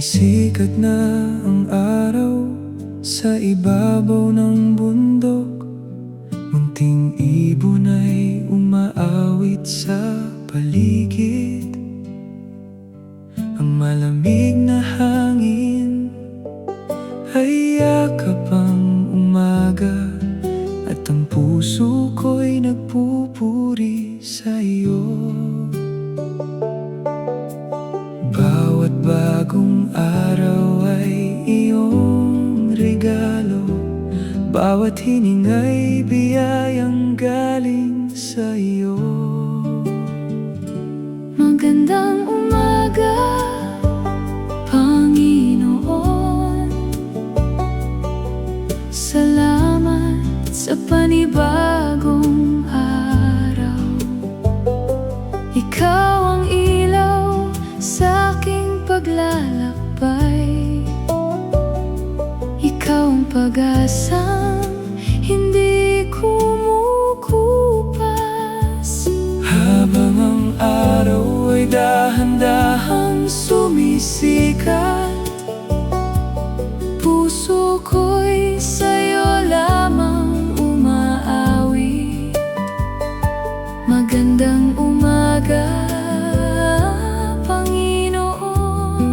Sumisikat na ang araw sa ibabaw ng bundok. Munting ibon ay umaawit sa paligid. Ang malamig na hangin ay yakap ang umaga, at ang puso ko'y nagpupuri sa iyo. Bawat bagong araw ay iyong regalo, bawat hininga'y biyayang galing sa iyo. Magandang umaga, Panginoon. Salamat sa panibagong araw. Ikaw ang ilaw sa aking paglalakbay. Ikaw ang pag-asang hindi kumukupas. Habang ang araw ay dahan-dahang sumisikat, puso ko'y sa'yo lamang umaawit. Magandang umaga, Panginoon.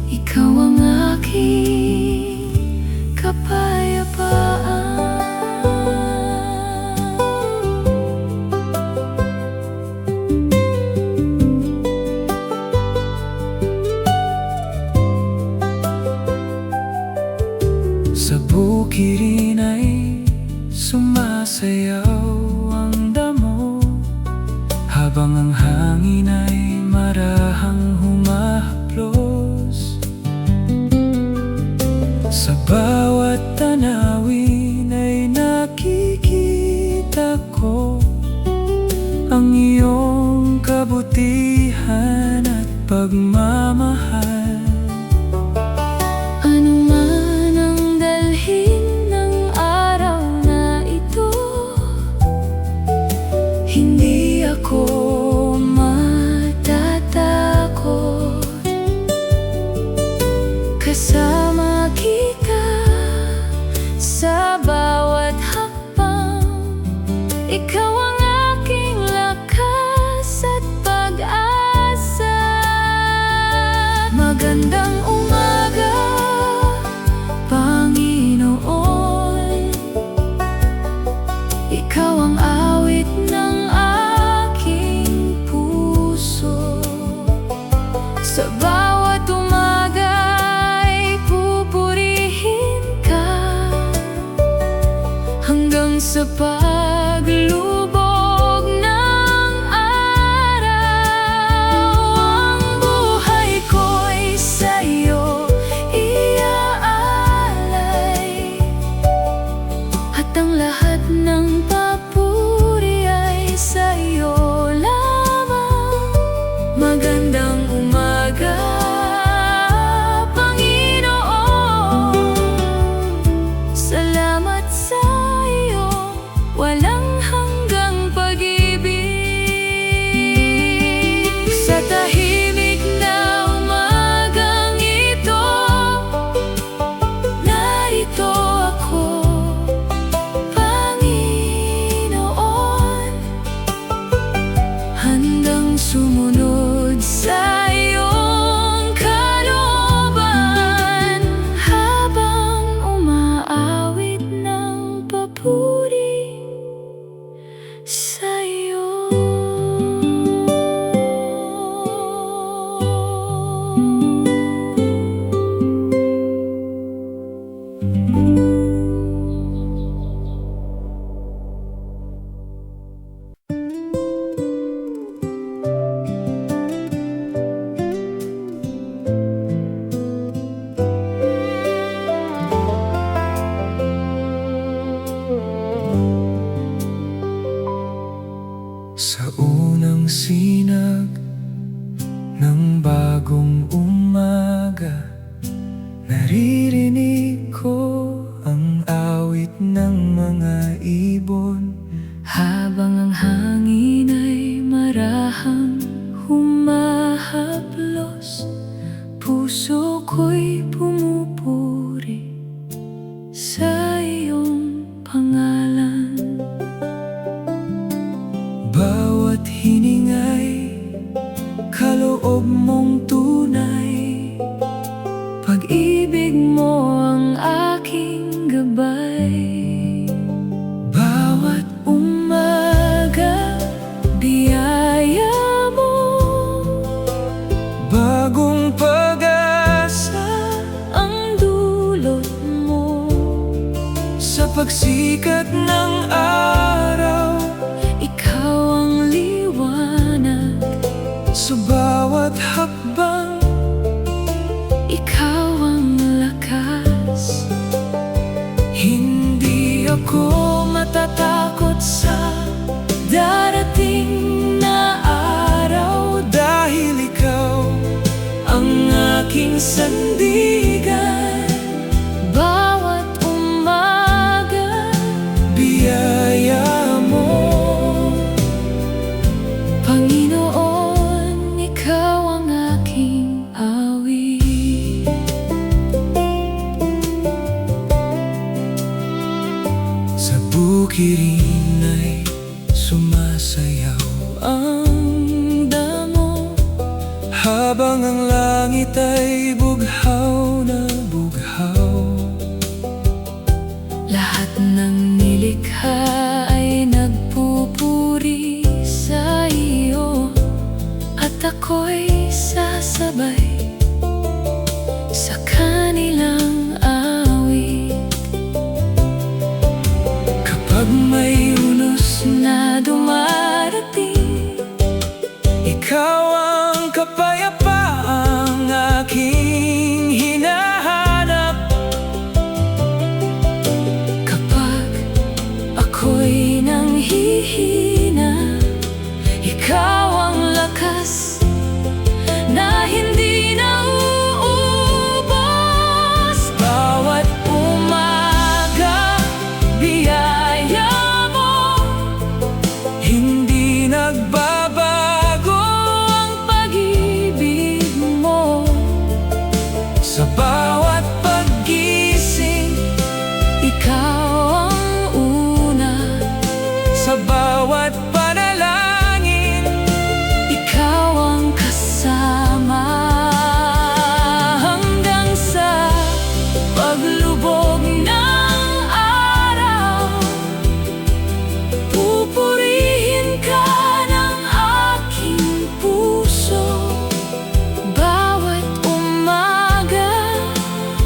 Ikaw ang aking kapayapaan. sa bukirin ay sumasayaw ang damo, habang ang hangin ay marahang humahaplos. Sa bawat tanawin ay nakikita ko ang iyong kabutihan at pagmamahal. Ano man ang dalhin ng araw na ito, hindi ako matatakot. Kasama kita sa bawat hakbang. Ikaw ang aking lakas at pag-asa. Magandang umaga, Panginoon. Ikaw ang awit ng aking puso. Sa bawat umaga ay pupurihin ka, hanggang sa paglubog ng araw. Ang buhay ko'y sa'yo iaalay, at ang lahat ng papuri ay sa'yo lamang. Magandang umaga, Panginoon. Salamat sa iyong walang hanggang pag-ibig. Sa tahimik na umagang ito, narito ako, Panginoon, handang sumunod sa iyong kalooban, habang umaawit ng papuri sa iyo. Sa unang sinag ng bagong umaga, naririnig ko ang awit ng mga ibon. Habang ang hangin ay marahang humahaplos, pagsikat ng araw. Ikaw ang liwanag, Sa bawat hakbang, ikaw ang lakas. hindi ako Matatakot sa darating na araw, dahil ikaw ang aking sandigan. Bawat umaga, biyaya mo. Panginoon, ikaw ang aking awit. Sa bukirin ay sumasayaw Ang damo, habang ang langit ay bughaw na bughaw. lahat ng nilikha ay nagpupuri sa iyo, at ako'y sasabay sa kanilang awit. Kapag may unos Na dumarating, ikaw ang kapayapaang aking hinahanap. kapag ako'y nanghihina, ikaw ang lakas na hindi nauubos. Bawat umaga, biyaya mo, Hindi nagbabago ang pag-ibig mo. sa bawat paggising, Ikaw ang una, sa bawat panalangin. ikaw ang kasama, hanggang sa paglubog ng araw. Pupurihin ka ng aking puso. Bawat umaga,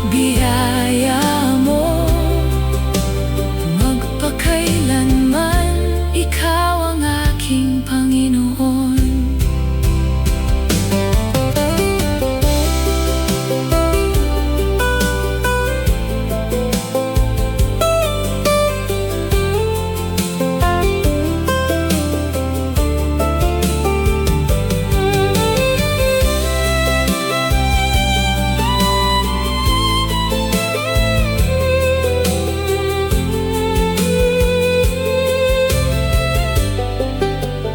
biyaya mo. Magpakailanman, ikaw ang aking Panginoon.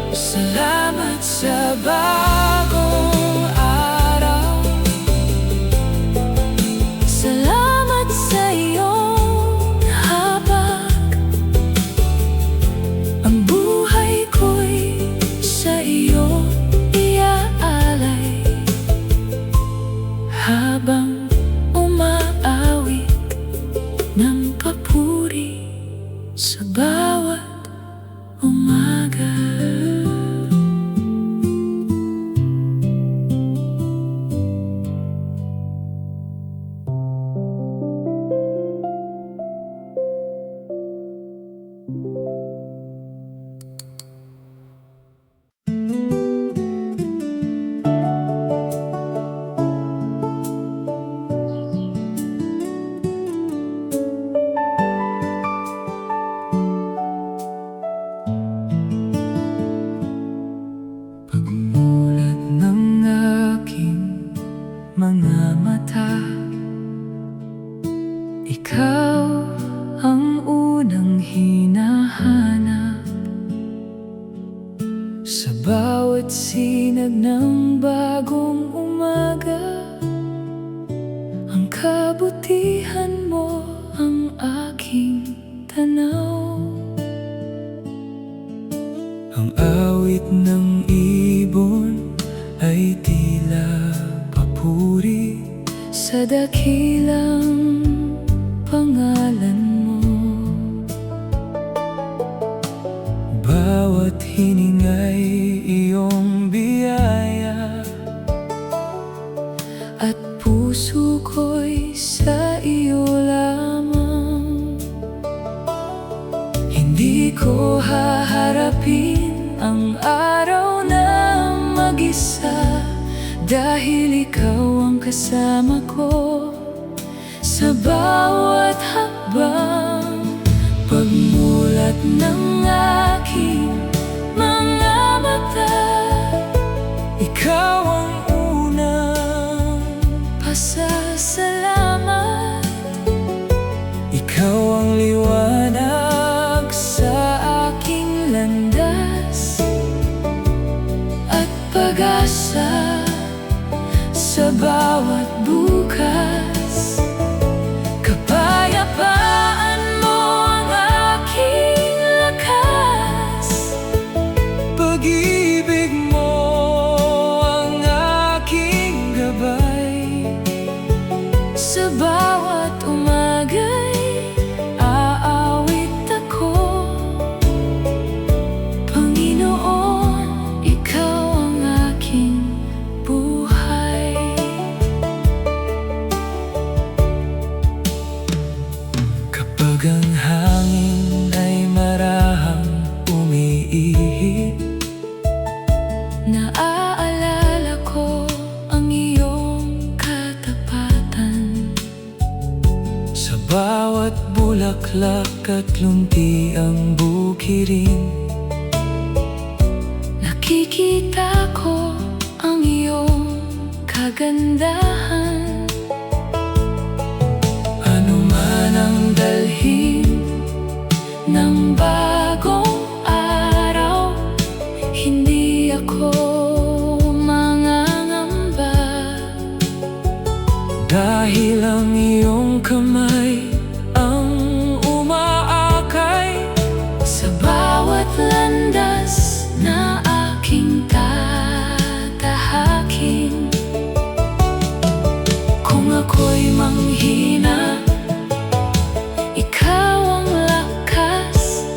Salamat sa bagong araw. Salamat sa iyong habag. Ang buhay ko'y sa iyo iaalay, habang umaawit ng papuri sa bawat umaga. Pagmulat ng aking mga mata, Ikaw ang unang hinahanap. sa bawat Sinag ng bagong umaga, ang kabutihan mo ang aking tanaw. ang awit ng ibon ay tila papuri. Sa dakilang pangalan mo, Bawat hininga'y iyong biyaya, at puso ko'y sa iyo lamang. ko haharapin ang araw na mag-isa, dahil ikaw ang kasama ko sa bawat hakbang. Pagmulat ng aking mga mata, ikaw ang unang pasasalamat. Ikaw ang liwanag sa aking landas at pag-asa sa bawat bukas. Kapayapaan mo ang aking lakas, pag-ibig mo ang aking gabay. Sa bawat umaga'y aawit ako, Panginoon, ikaw ang aking buhay. Kapag ang hangin ay marahang umiihip, naaalala ko ang iyong katapatan. Sa bawat bulaklak at lunti ang bukirin, nakikita ko ang iyong kagandahan. Ano man ang dalhin ng bagong araw, hindi ako mangangamba, dahil ang iyong kamay ang umaakay sa bawat landas na aking tatahakin. Kung ako'y manghina, ikaw ang lakas.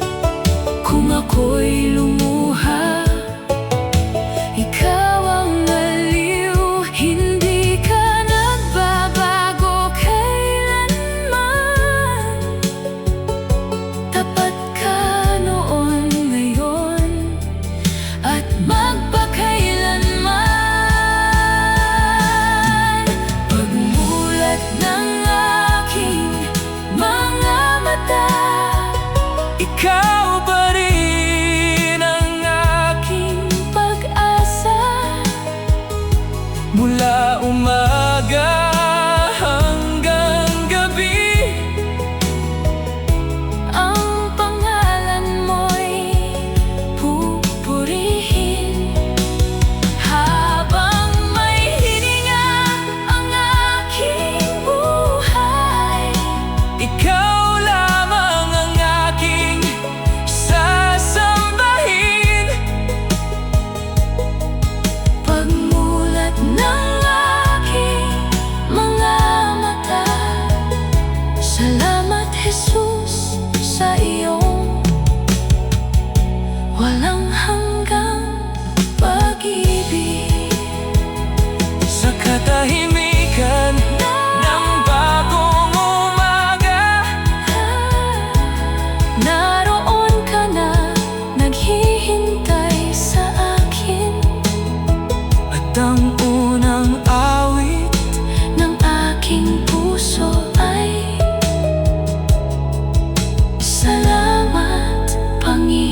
Kung ako'y lumuha, ikaw ang aliw. Hindi ka nagbabago kailanman. Tapat ka noon, ngayon, at magpakailanman. Pagmulat ng aking mga mata, ikaw pa rin ang aking pag-asa. Mula umaga hanggang gabi, ang pangalan mo'y pupurihin. Habang may hininga ang aking buhay, ikaw lamang ang aking sasambahin. Pagmulat ng aking mga mata, salamat Jesus sa iyong walang hanggang pag-ibig. Sa katahimikan ng bagong umaga, naroon ka na, naghihintay sa akin. At ang unang awit ng aking puso ay salamat, Panginoon.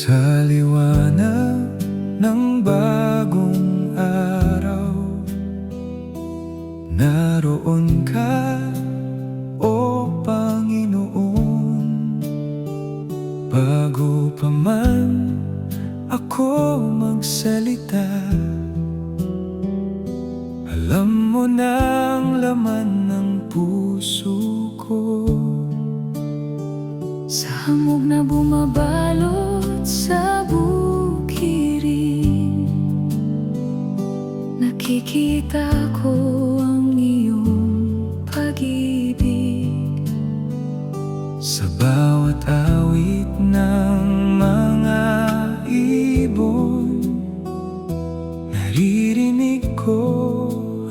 Sa liwanag ng bagong araw, naroon ka, o Panginoon. Bago pa man ako magsalita, alam mo na ang laman ng puso ko. Sa hamog na bumabalot sa bukirin, nakikita ko ang iyong pag-ibig. Sa bawat awit ng mga ibon, naririnig ko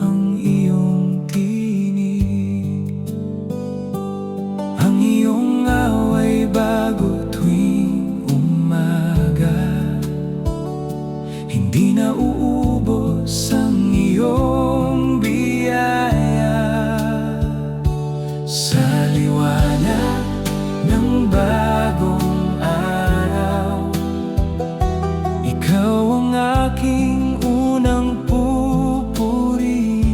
ang iyong tinig. Ang iyong away bago tuwing umaga, hindi na uubos ang iyong biyaya. Sa liwanag ng bagong araw, ikaw ang aking unang pupurihin.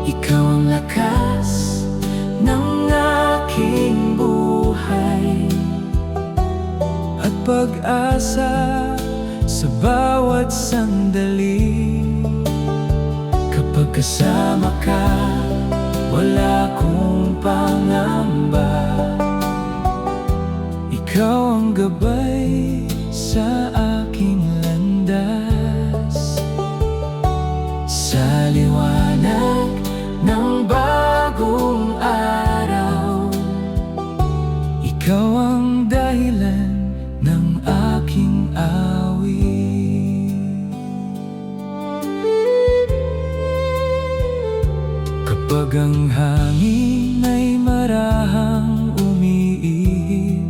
Ikaw ang lakas ng aking buhay at pag-asa sa bawat sandali. Kapag kasama ka, wala akong pangamba. Ikaw ang gabay sa aking landas. Sa liwanag ng bagong araw, ikaw ang dahilan ng aking awit. Kapag ang hangin ay marahang umiihip,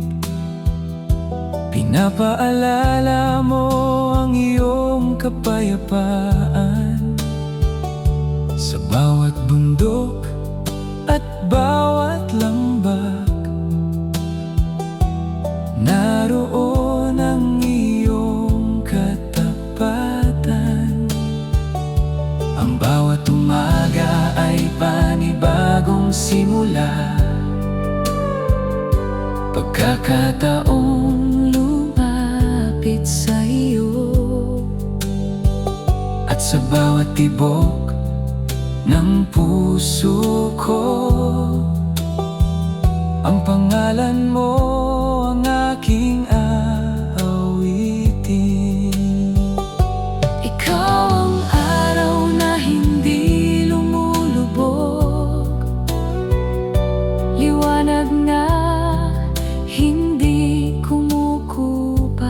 pinapaalala mo ang iyong kapayapaan. Sa bawat bundok at bawat lambak, naroon ang iyong katapatan. Ang bawat umaga ay panibagong simula, pagkakataong lumapit sa iyo. At sa bawat tibok ng puso ko, ang pangalan mo ang aking aawitin. Ikaw ang araw na hindi lumulubog, liwanag na hindi kumukupas.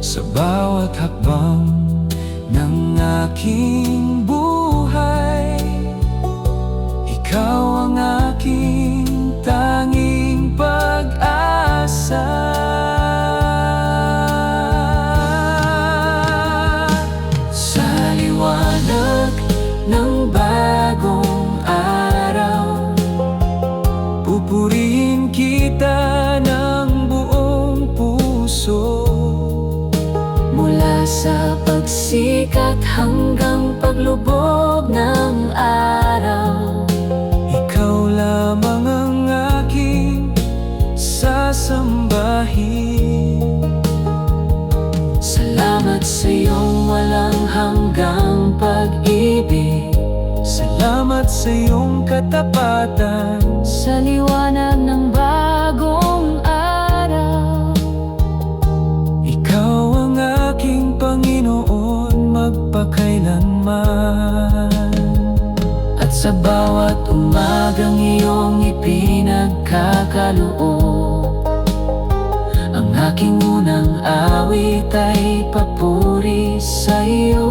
Sa bawat hakbang ng aking buhay, ikaw ang aking tanging pag-asa. Sa liwanag ng bagong araw, pupurihin kita ng buong puso. Mula sa pagsikat hanggang paglubog ng araw, ikaw lamang ang aking sasambahin. Salamat sa iyong walang hanggang pag-ibig. Salamat sa iyong katapatan. Sa liwanag ng bagong araw, ikaw ang aking Panginoon magpakailanman. At sa bawat umagang iyong ipinagkakaloob, ang aking unang awit ay papuri sa iyo.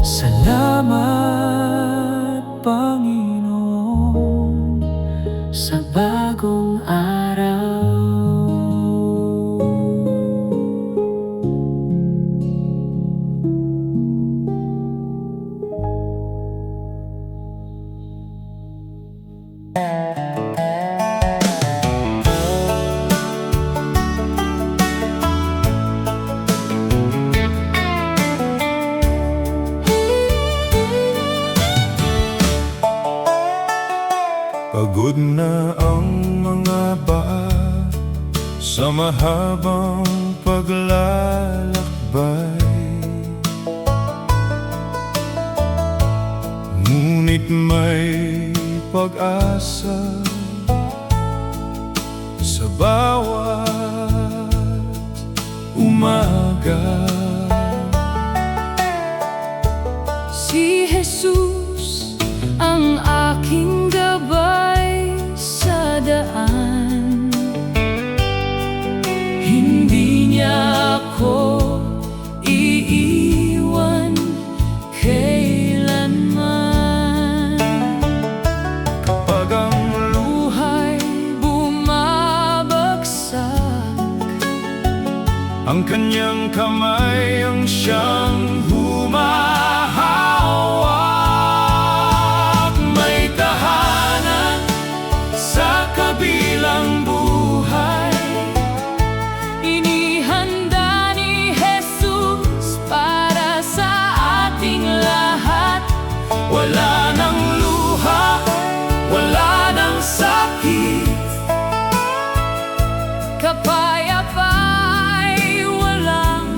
Salamat, Panginoon, sa bagong araw. Pagod na ang mga paa sa mahabang paglalakbay, ngunit may pag-asa umaga. Si Jesus ang aking gabay sa daan. Hindi niya ako iiwan kailanman. Kapag ang Buhay bumabagsak, ang kanyang kamay ang siyang humahawak, may tahanan sa kabilang buhay. inihanda ni Jesus para sa ating lahat. Wala nang luha, wala nang sakit, Kapayapa'y walang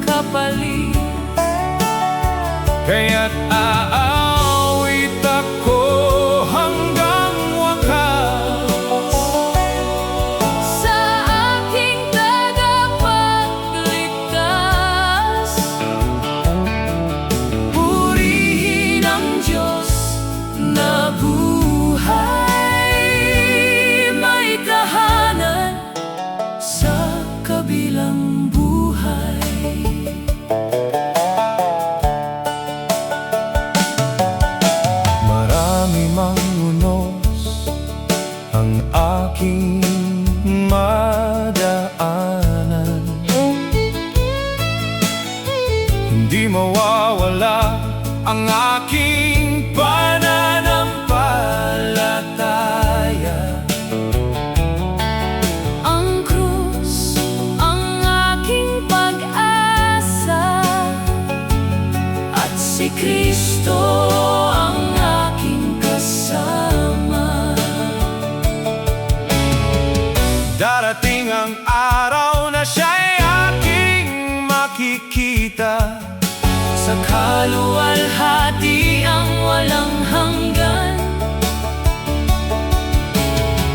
kapalit. kaya't aawit ako hanggang wakas. Sa aking tagapagligtas, purihin ang Diyos na buhay, may tahanan sa kabilang buhay. Marami mang unos ang aking madaanan, hindi mawawala ang aking pananampalataya. Ang krus ang aking pag-asa, at si Kristo ang aking kasama. Darating ang araw na siya'y aking makikita, Sa kaluwalhati ang walang hanggan,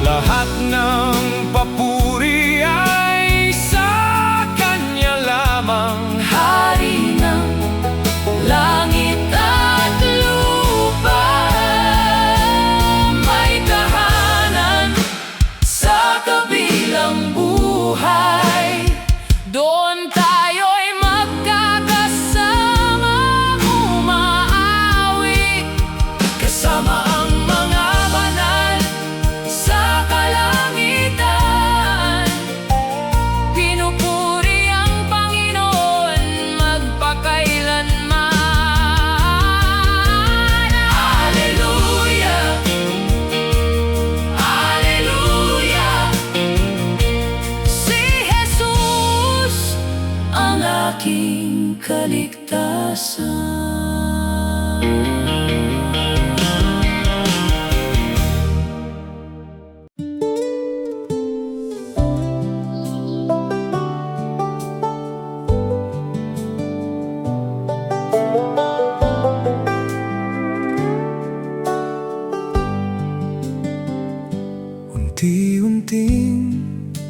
lahat ng papuri ay sa Kanya lamang. Hari ng langit at lupa, may tahanan sa kabilang buhay. Doon tayo'y magkakasama, umaawi kasama ang mga banal sa kalangitan. Pinupuri ang Panginoon magpakailanman. Hallelujah, Hallelujah. Si Jesus ang aking kaligtasan. Unti-unting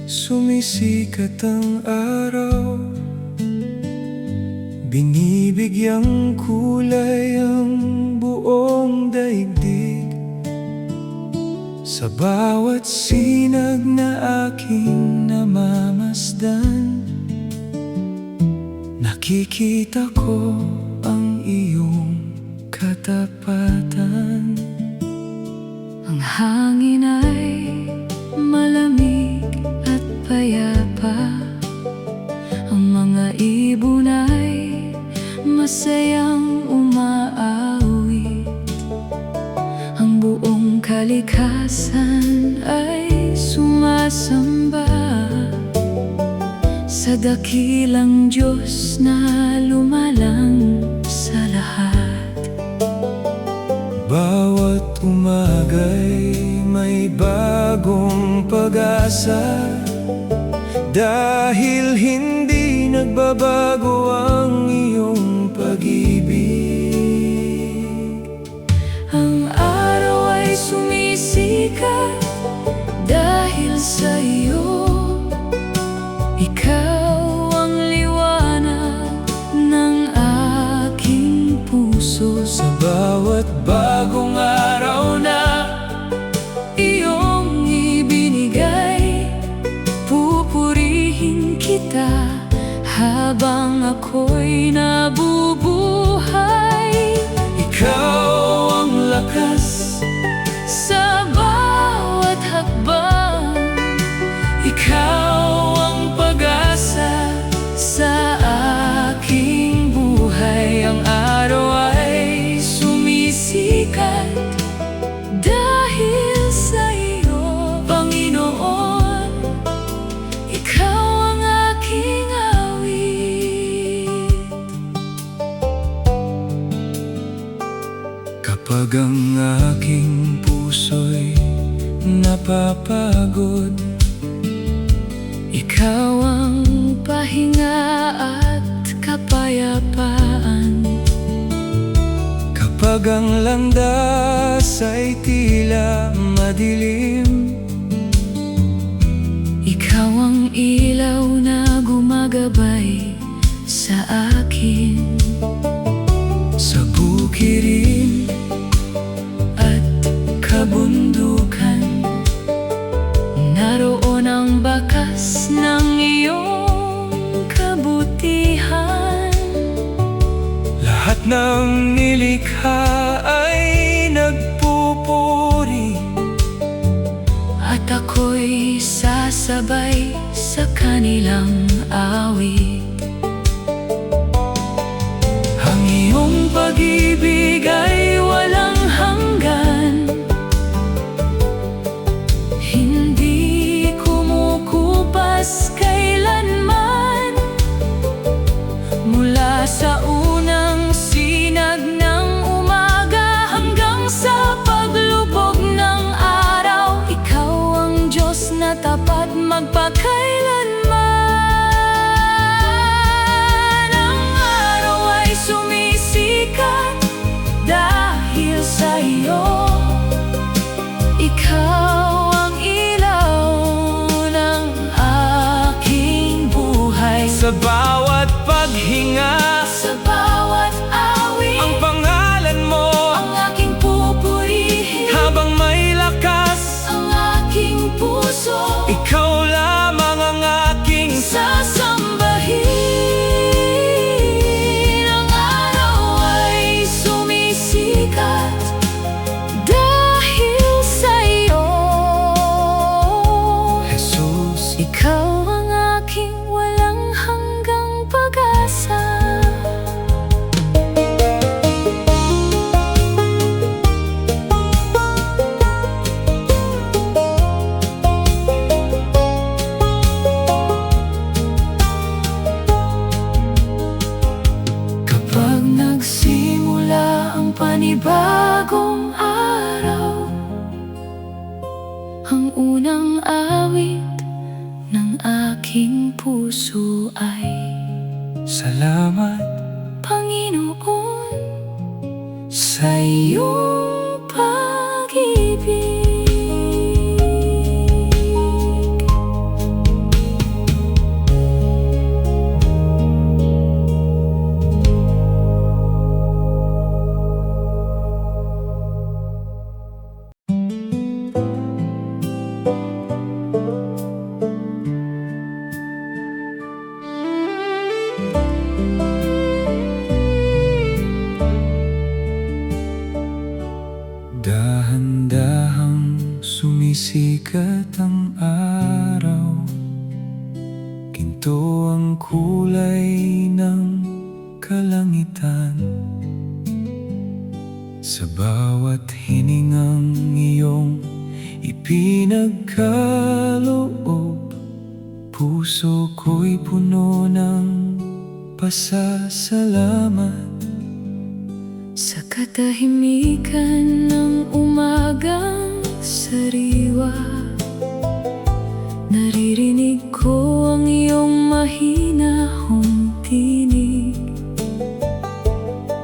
sumisikat ang araw, binibigyang kulay ang buong daigdig. Sa bawat sinag na aking namamasdan, nakikita ko ang iyong katapatan. Ang hangin ay malamig at payapa, ang mga ibon ay masayang umaawit. Ang buong kalikasan ay sumasamba sa dakilang Diyos na lumalang sa lahat. Bawat umaga'y may bagong pag-asa, dahil hindi nagbabago ang iyong pag-ibig. Ang araw ay sumisikat dahil sa iyo. Ikaw ang liwanag kita habang ako'y nabubuhay. Ikaw ang lakas Sa bawat hakbang, ikaw ang pag-asa sa aking buhay. ang araw ay Sumisikat dahil sa iyo, Panginoon. Ikaw ang aking awit. Kapag ang aking puso'y napapagod, Ikaw ang pahinga at kapayapaan. kapag ang landas ay tila madilim, Ikaw ang ilaw na gumagabay sa akin. sa bukirin At kabundukan, naroon ang bakas ng iyong kabutihan. lahat ng nilikha ay nagpupuri, At ako'y sasabay sa kanilang awit. ang iyong Pag-ibig ay walang hanggan, hindi kumukupas kailanman. Mula sa unang sinag ng umaga hanggang sa paglubog ng araw, Ikaw ang Diyos na tapat magpakailanman. Ang araw ay sumisikat dahil sa iyo. Ikaw ang ilaw ng aking buhay. sa bawat paghinga, Sa bawat awit, ang pangalan mo ang aking pupurihin. habang may lakas. Ang aking puso, Ikaw lamang ang aking sasambahin. Ang araw ay sumisikat dahil sa iyo. Jesus. Ikaw ang aking walang hanggang pag-asa. Kapag nagsimula ang panibagong araw, ang unang awit ng aking puso ay Salamat Panginoon sa sa iyong pag-ibig. dahan-dahang sumisikat ang araw, ginto ang kulay ng kalangitan. Sa bawat hiningang iyong ipinagkaloob, puso ko'y puno ng pasasalamat. Sa katahimikan ng umagang sariwa, naririnig ko ang iyong mahinahong tinig.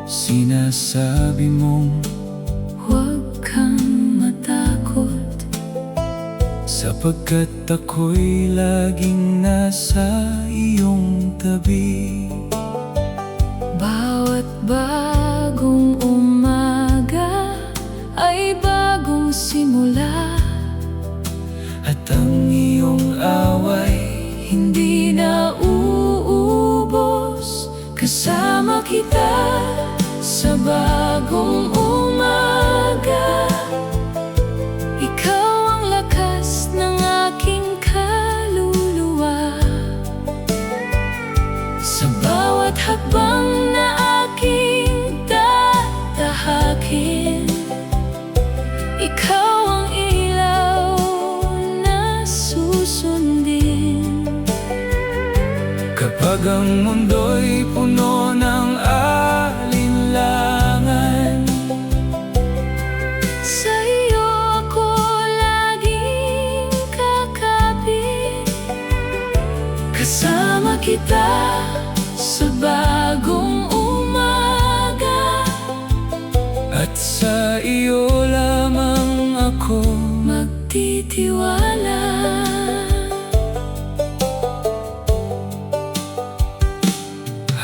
Sinasabi mong Huwag kang matakot, sapagkat ako'y laging nasa iyong tabi. bawat bagong umaga ay bagong simula. At ang iyong away Hindi na bagong umaga. Ikaw ang lakas ng aking kaluluwa. Sa bawat hakbang na aking tatahakin, ikaw ang ilaw na susundin. Kapag ang mundo'y puno ng alinlangan, Sa iyo ako laging kakapit. Kasama kita sa bagong umaga, at sa iyo lamang ako magtitiwala.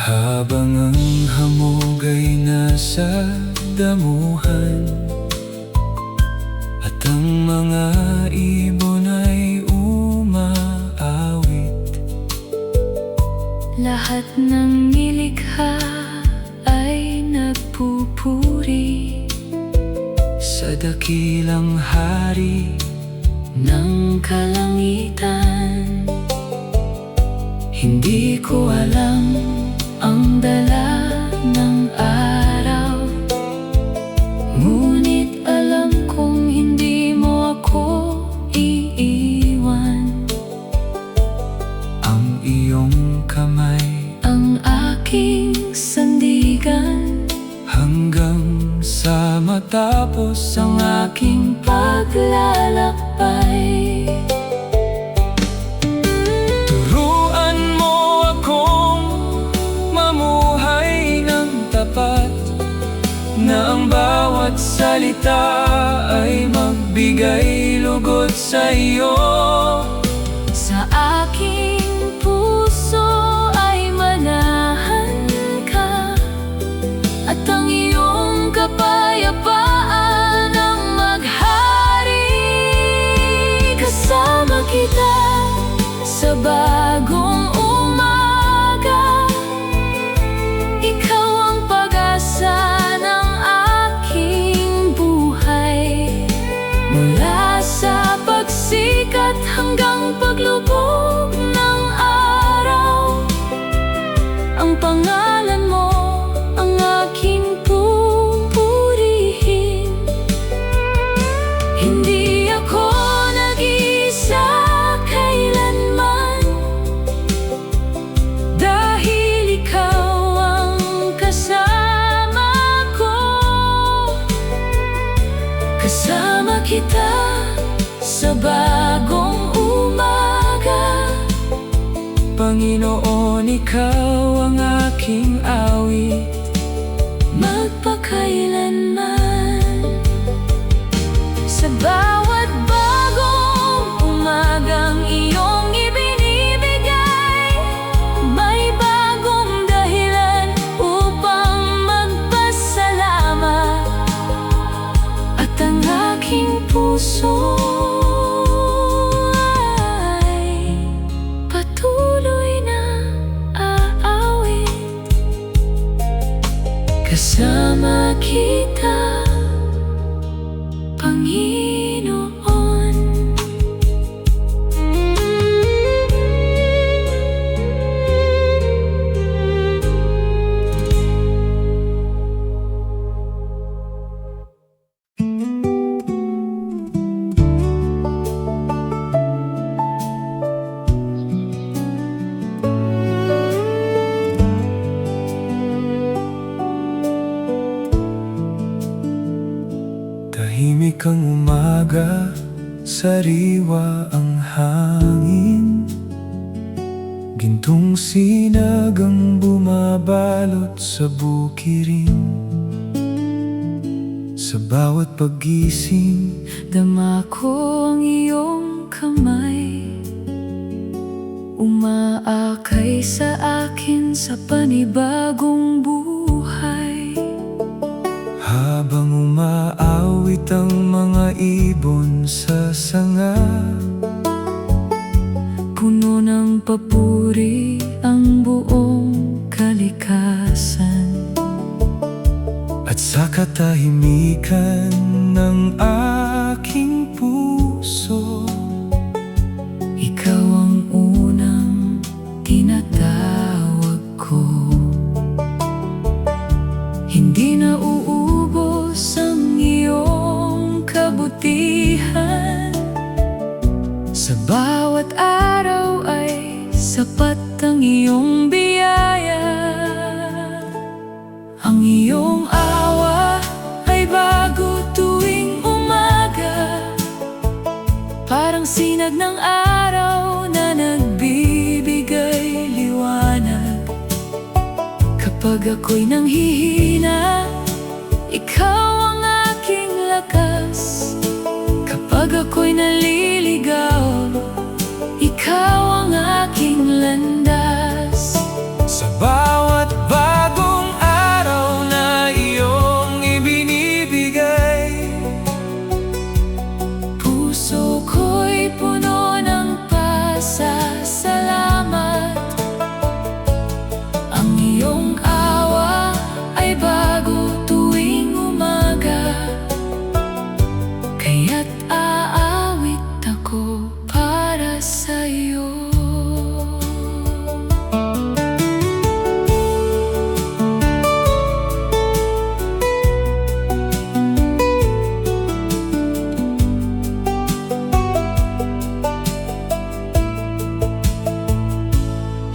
habang ang hamog ay nasa damuhan, at ang mga ibon ay umaawit. Lahat ng nilikha ay nagpupuri Sa dakilang hari ng kalangitan. Hindi ko alam ang dala ng araw, ngunit alam kong hindi mo ako iiwan. ang iyong kamay Ang aking sandigan, hanggang sa matapos ang aking paglalakbay. Turuan mo akong mamuhay ng tapat, na ang bawat salita ay magbigay lugod sa iyo. Sa aking puso ay manahan ka, at ang iyong kapayapaan ang maghari. Kasama kita sa bagong umaga. Ikaw ang pag-asa ng aking buhay. Mula sa pagsikat hanggang paglubog ng araw, ang pangalan mo ang aking pupurihin. Hindi ako nag-iisa kailanman, dahil ikaw ang kasama ko. Kasama kita sa bagong umaga. Panginoon, ikaw ang aking awit, Magpakailanman. Sa bawat bagong umagang iyong ibinibigay, may bagong dahilan upang magpasalamat. At ang aking puso ay patuloy na aawit. Kasama kita, Panginoon. tahimik ang umaga, sariwa ang hangin, gintong sinag ang bumabalot sa bukirin. Sa bawat paggising, Dama ko ang iyong kamay, umaakay sa akin sa panibagong buhay. habang umaawit ang mga ibon sa sanga, Puno ng papuri ang buong kalikasan. at sa katahimikan ng aking puso. Ikaw ang unang tinatawag ko. Hindi na uubos ang iyong kabutihan. Sa bawat araw ay sapat ang iyong biyaya. Ang iyong awa ay bago tuwing umaga, parang sinag ng araw na nagbibigay liwanag. Kapag ako'y nanghihina, ikaw ang aking lakas. Kapag ako'y naliligaw, ikaw ang aking landas. Sa bawat bagong araw na iyong ibinibigay, puso ko'y puno ng pasasalamat. Ang iyong awa ay bago tuwing umaga, kaya't aawit ako para sa'yo.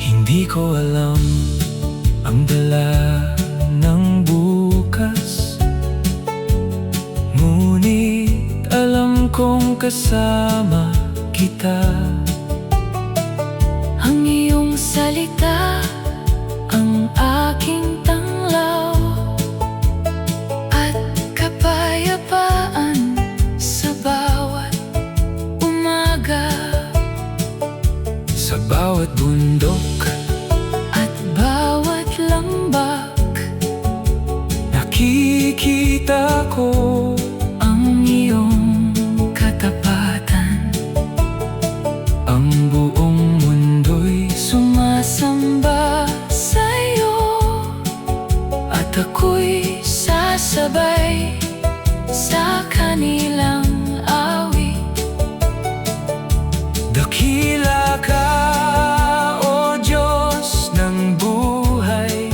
Hindi ko alam ang dala ng bukas, ngunit alam kong kasama kita. Ang iyong salita ang aking tanglaw at kapayapaan sa bawat umaga. Sa bawat bundok At bawat lambak, nakikita ko ang iyong katapatan. ang buong mundo'y Sumasamba sa'yo at ako'y sasabay sa kanilang awit. dakila ka, O Diyos ng buhay.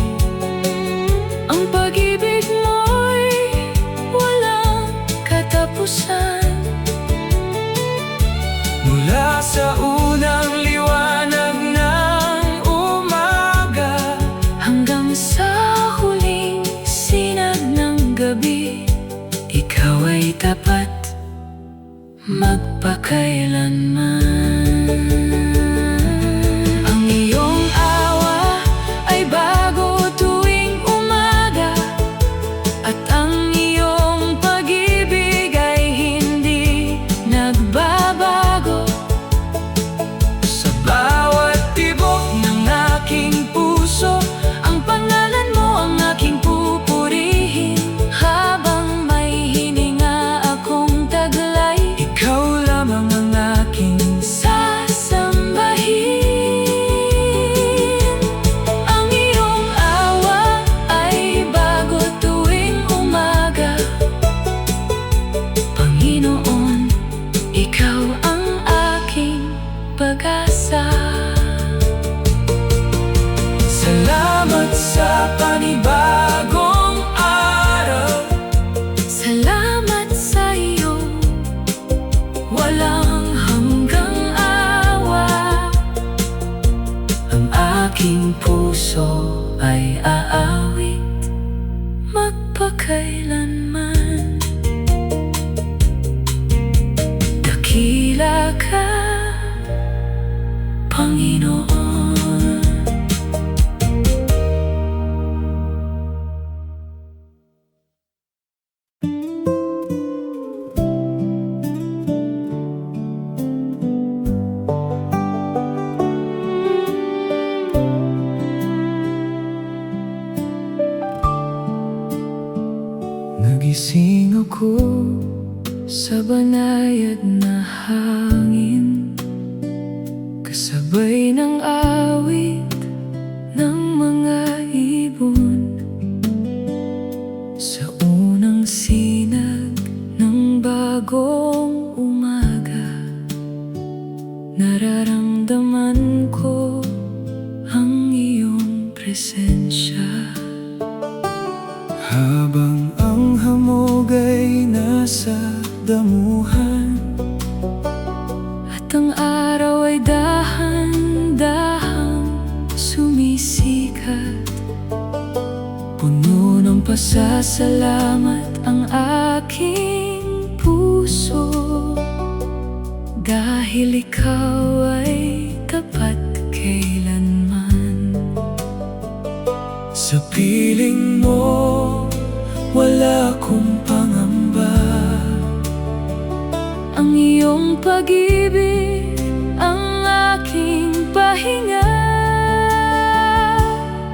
Ang pag-ibig mo'y walang katapusan. Mula sa unang liwanag ng umaga Hanggang sa huling sinag ng gabi, ikaw ay tapat magpakailanman. Ang iyong awa ay bago tuwing umaga, at ang iyong pag-ibig ay hindi nagbabago. sa bawat tibok Ng aking puso, ang pangalan mo ang aking pupurihin. Habang may hininga akong taglay, ikaw lamang ang aking sasambahin. Ang iyong awa ay bago tuwing umaga. Panginoon, ikaw ang aking pag-asa. salamat sa panibagong araw. Salamat sa iyong walang hanggang awa. Ang aking Puso ay aawit magpakailanman. Dakila ka, Panginoon. nagising ako Sa banayad na hangin, kasabay ng awit ng mga ibon. Sa unang Nararamdaman ko ang iyong presensya. Habang ang hamog ay nasa damuhan, At ang araw ay dahan-dahang sumisikat, puno ng pasasalamat ang aking puso, dahil ikaw ay tapat kailanman. sa piling mo wala akong pangamba. Ang iyong pag-ibig ang aking pahinga,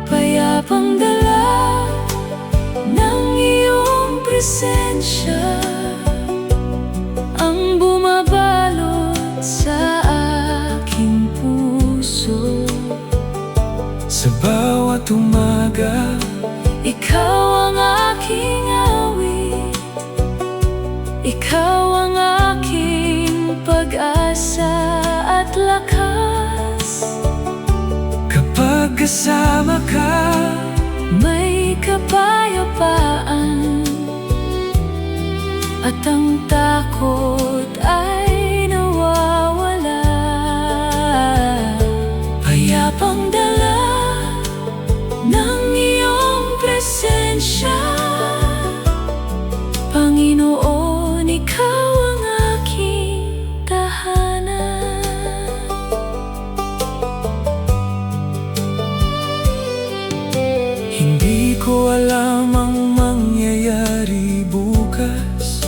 payapang dala ng iyong presensya, ang bumabalot sa aking puso. Sa bawat umaga, Ikaw ang aking awit, ikaw ang aking pag-asa at lakas. kapag kasama ka, May kapayapaan, at ang takot ay nawawala. Payapang dala ng iyong presensya, Panginoon, ikaw ang aking tahanan. hindi ko alam ang mangyayari bukas,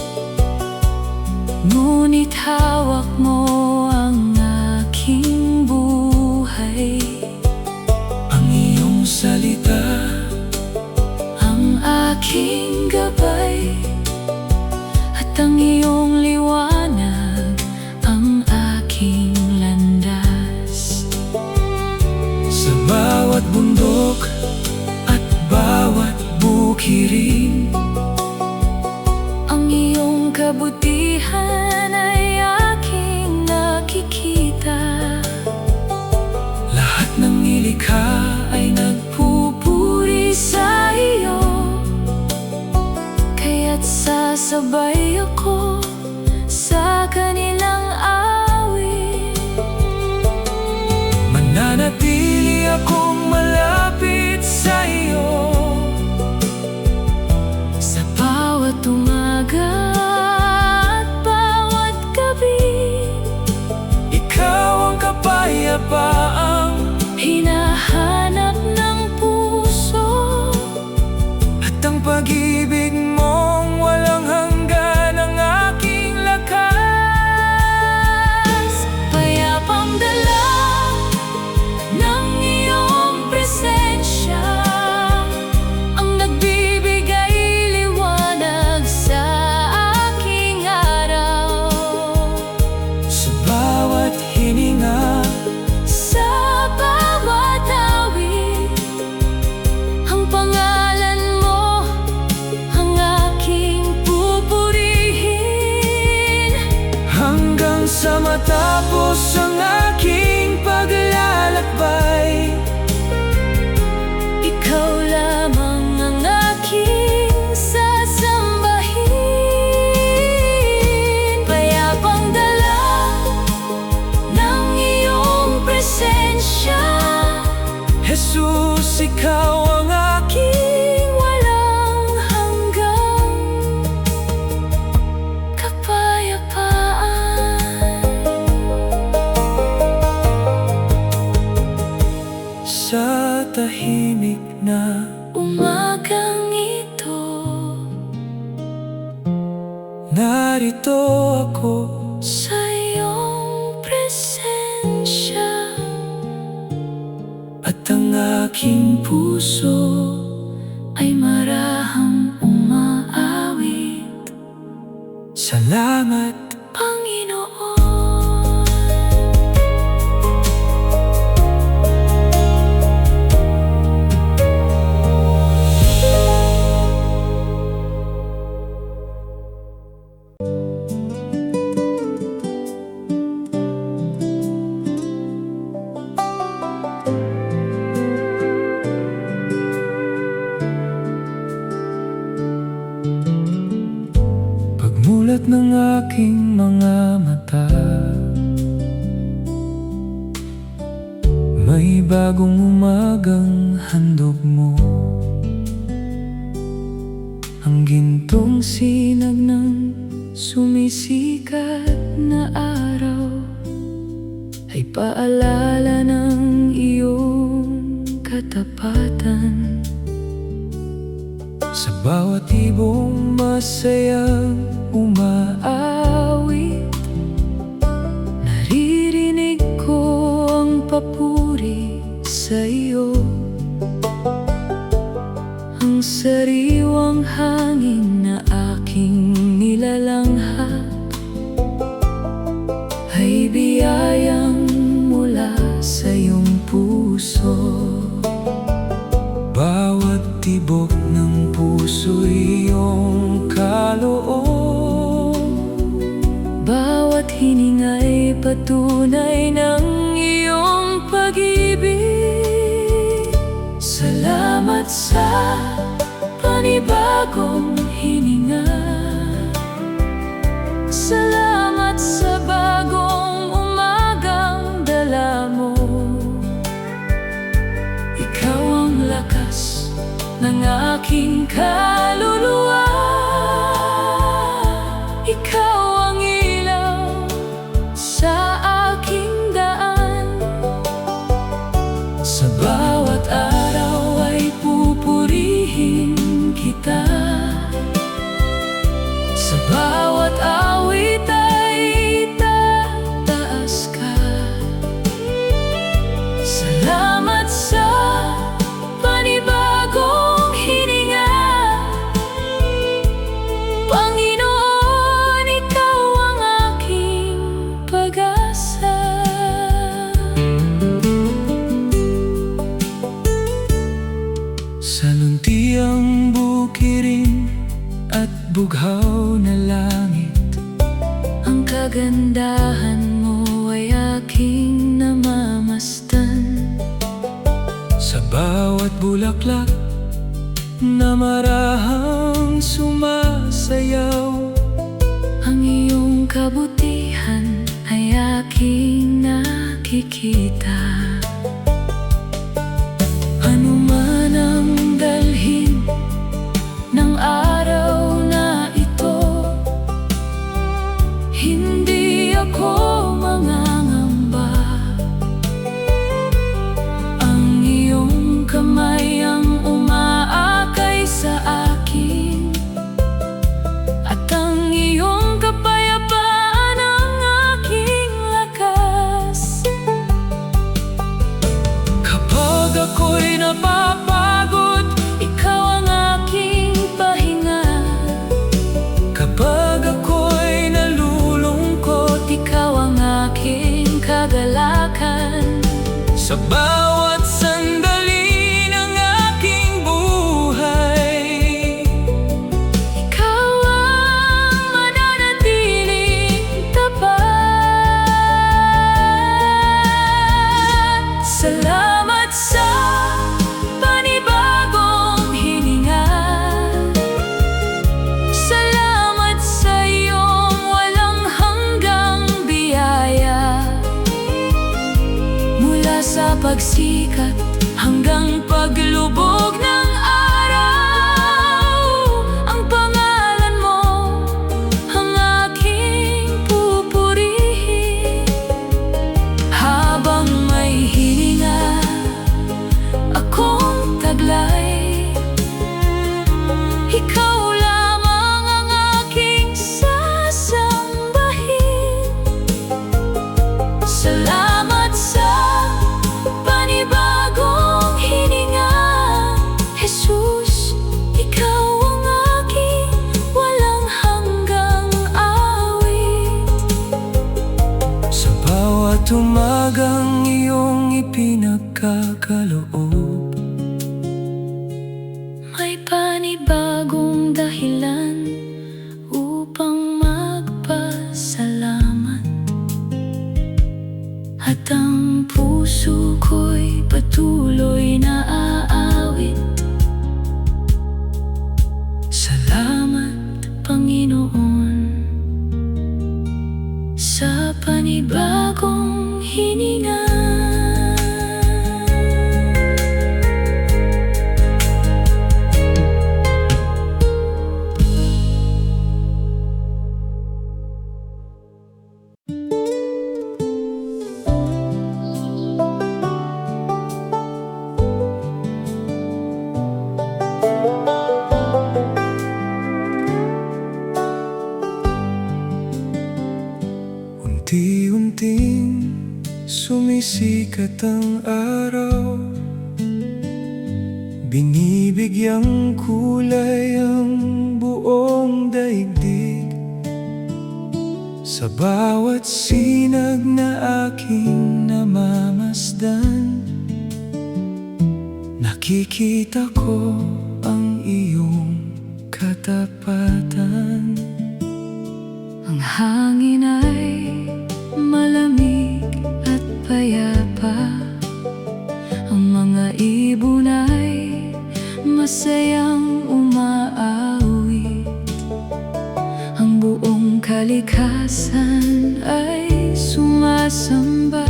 Ngunit hawak mo ang aking buhay, ang iyong salita ang aking gabay, at ang iyong liwanag ang aking landas. sa bawat bundok at bawat bukirin. Ang iyong kabutihan ay aking nakikita, Lahat ng nilikha ay nagpupuri sa iyo, kaya't sasabay ako sa kanilang awit. mananatili akong malapit sa iyo. Sa bawat umaga at bawat gabi, Ikaw ang kapayapaang hinahanap ng puso, at ang pag-ibig mong walang hanggan ang aking lakas. payapang dala ng iyong presensya, ang nagbibigay liwanag sa aking araw. Sa bawat hininga, Sa bawat awit, ang pangalan mo ang aking pupurihin, hanggang sa matapos ang aking paglalakbay. ikaw lamang ang aking sasambahin. Payapang dala ng iyong presensya, Jesus, ikaw ang aking walang hanggang kapayapaan. sa tahimik na Umagang ito, narito ako. sa iyong presensya, At ang aking puso ay marahang umaawit. salamat, Panginoon. may bagong umagang handog mo. Ang gintong sinag ng sumisikat na araw ay paalala ng iyong katapatan. Sa bawat ibong masayang umaawit, naririnig ko ang papuri sa iyo. Ang sariwang hangin na aking nilalanghap ay biyayang mula sa iyong puso. Bawat tibok ng puso iyong kaloob, bawat hininga'y patunay ng iyong pag-ibig. Salamat sa panibagong hininga, salamat sa bagong umagang dala mo. Ikaw ang lakas ng aking kaluluwa, ikaw ang ilaw sa aking daan. Sa bawat araw ay pupurihin kita, sa bawat awit ay tataas ka. Salamat sa panibagong hininga, Panginoon, ikaw ang aking pag-asa. Sa luntiang bukirin at bughaw na langit, ang kagandahan mo ay aking namamastan. Sa bawat bulaklak na marahang sumasayaw, ang iyong kabutihan ay aking nakikita. Ano man ang dalhin ng araw na ito, hindi ako mangangamba. Ang iyong kamay ang umaakay sa akin, at ang iyong kapayapaan ang aking lakas. Kapag ako'y napapagod, ikaw ang aking pahinga. Kapag ako'y nalulungkot, ikaw ang aking kagalakan. Sa bawat sandali ng aking buhay, ikaw ang mananatiling tapat. Salamat sa panibagong hininga, salamat sa iyong walang hanggang biyaya. Mula sa pagsikat hanggang paglubog ng araw, ang pangalan mo ang aking pupurihin. Habang may hininga akong taglay, ikaw lamang ang aking sasambahin. Salamat sa panibagong hininga, Jesus, ikaw ang aking walang hanggang awit. Sa bawat umagang iyong ipinagkakaloob, may panibagong dahilan upang magpasalamat. At ang puso ko'y patuloy na aawit. Salamat, Panginoon, sa panibagong hininga. sumisikat ang araw, binibigyang kulay ang buong daigdig. Sa bawat sinag na aking namamasdan, nakikita ko ang iyong katapatan. Ang hangin ay malamig at payapa, ang mga ibon ay masayang umaawit. Ang buong kalikasan ay sumasamba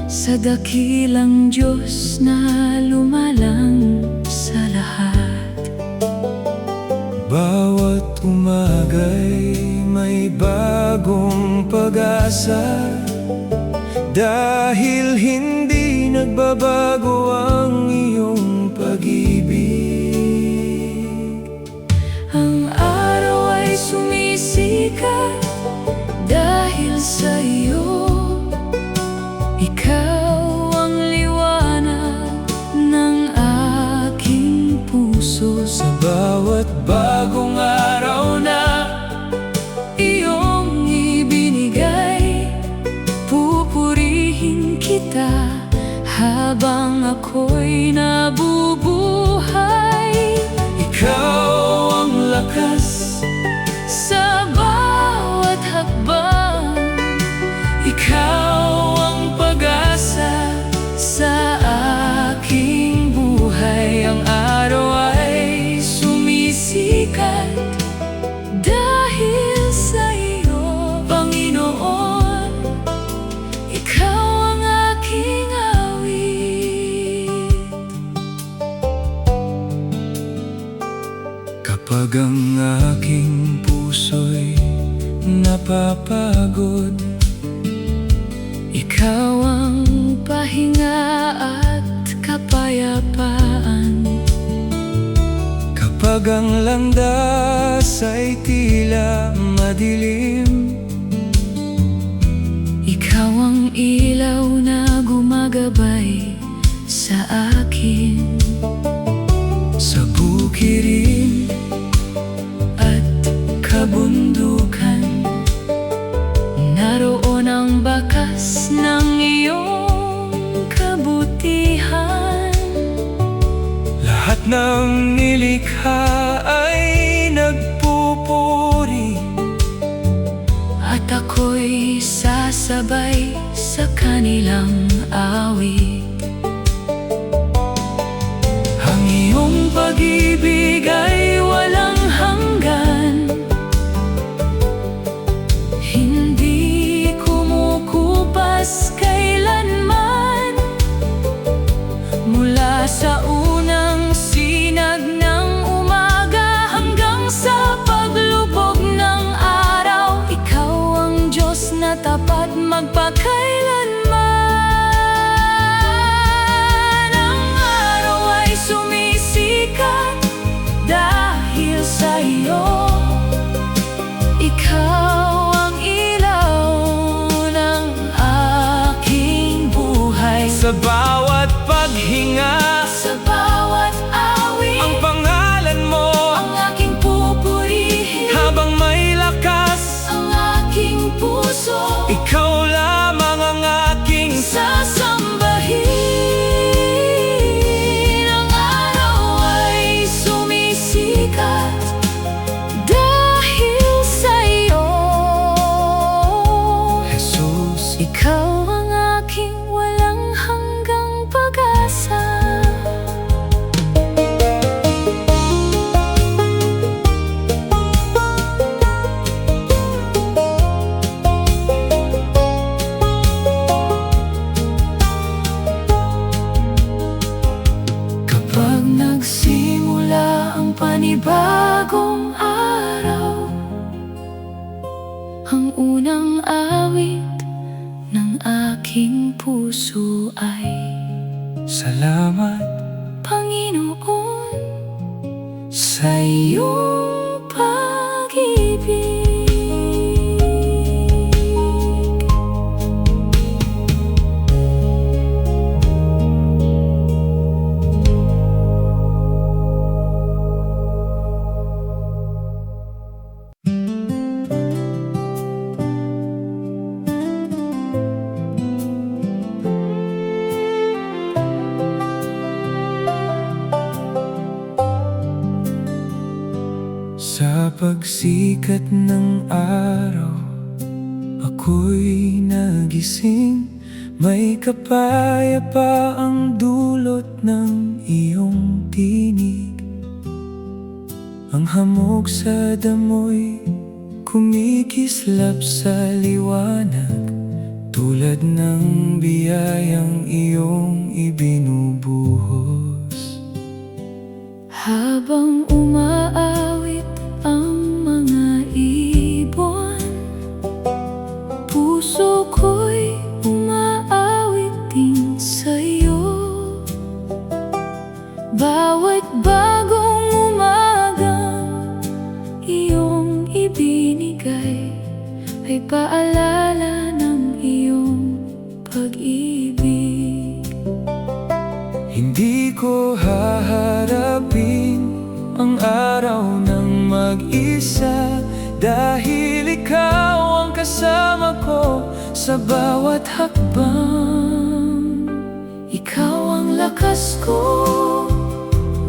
sa dakilang Diyos na lumalang sa lahat. Bawat umaga'y may bagong pag-asa, dahil hindi nagbabago ang iyong pag-ibig. Ang araw ay sumisikat dahil sa iyo. Ikaw ang liwanag ng aking puso. Sa bawat bagong araw na iyong ibinigay, pupurihin kita habang ako'y nabubuhay. ikaw ang lakas Sa bawat hakbang, ikaw ang pag-asa sa aking buhay. Ang araw ay sumisikat dahil sa iyo, Panginoon. Ikaw ang aking awit. kapag ang aking puso'y napapagod. Ikaw ang pahinga at kapayapaan. Kapag ang landas ay tila madilim, Ikaw ang ilaw na gumagabay sa akin. sa bukirin At kabundukan, naroon ang bakas ng iyong kabutihan. lahat ng nilikha ay nagpupuri, At ako'y sasabay sa kanilang awit. ang iyong Pag-ibig ay walang hanggan, hindi kumukupas kailanman. Mula sa unang sinag ng umaga hanggang sa paglubog ng araw, ikaw ang Diyos na tapat magpakailanman. Ang araw ay sumisikat dahil sa iyo. Ikaw ang ilaw ng aking buhay. sa bawat paghinga. Sa bawat awit, Ang pangalan mo ang aking pupurihin. habang may lakas, Ang aking puso, ikaw lamang ang aking sasambahin. Ang araw ay sumisikat dahil sa iyo. Jesus. Ikaw ang aking walang hanggang pag-asa. Kapag nagsimula ang panibagong araw, ang unang awit ng aking puso ay Salamat Panginoon sa sa iyong pag-ibig. pagsikat ng araw, ako'y nagising. May kapayapaang dulot ng iyong tinig. Ang hamog sa damoy kumikislap sa liwanag, tulad ng biyayang iyong ibinubuhos. Habang umaawit ang mga ibon, puso ko'y umaawit din sa'yo. Bawat bagong umagang iyong ibinigay ay paalala ng iyong pag-ibig. Hindi ko haharapin ang araw ng mag-isa, dahil ikaw ang kasama ko sa bawat hakbang. Ikaw ang lakas ko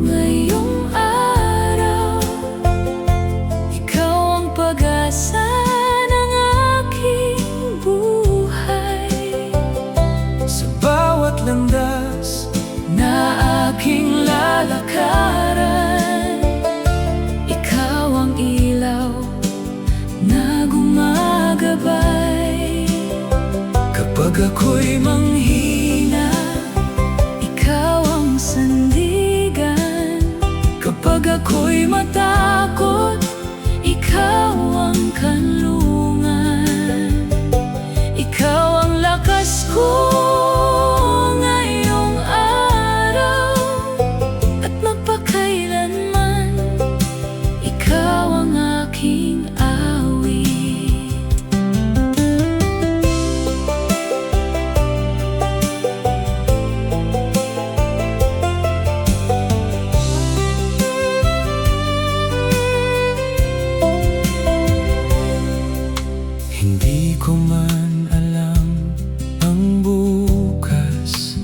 ngayong araw, ikaw ang pag-asa ng aking buhay. Sa bawat landas Na aking lalakaran, ikaw ang ilaw na gumagabay. kapag ako'y Manghina, ikaw ang sandigan. Kapag ako'y matakot, ikaw ang kanlungan. Ikaw ang lakas ko ngayong araw, at magpakailanman, ikaw ang aking awit. hindi ko man alam ang bukas,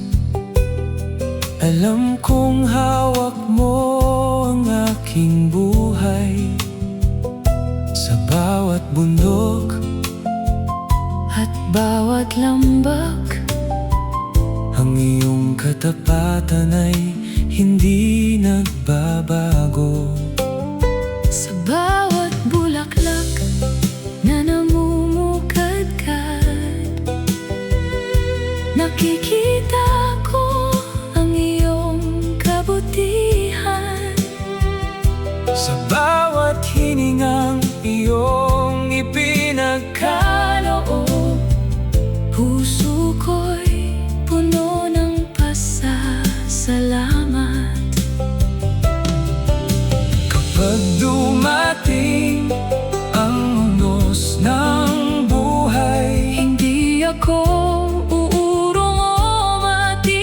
alam kong hawak mo ang aking buhay. Sa bawat bundok At bawat lambak, ang iyong katapatan ay hindi nagbabago. sa bawat bulaklak na namumukadkad, nakikita ko ang iyong kabutihan. Sa bawat hiningang iyong ipinagkaloob, Puso ko'y puno ng pasasalamat. kapag dumating ang unos ng buhay, Hindi ako uurong o matitinag,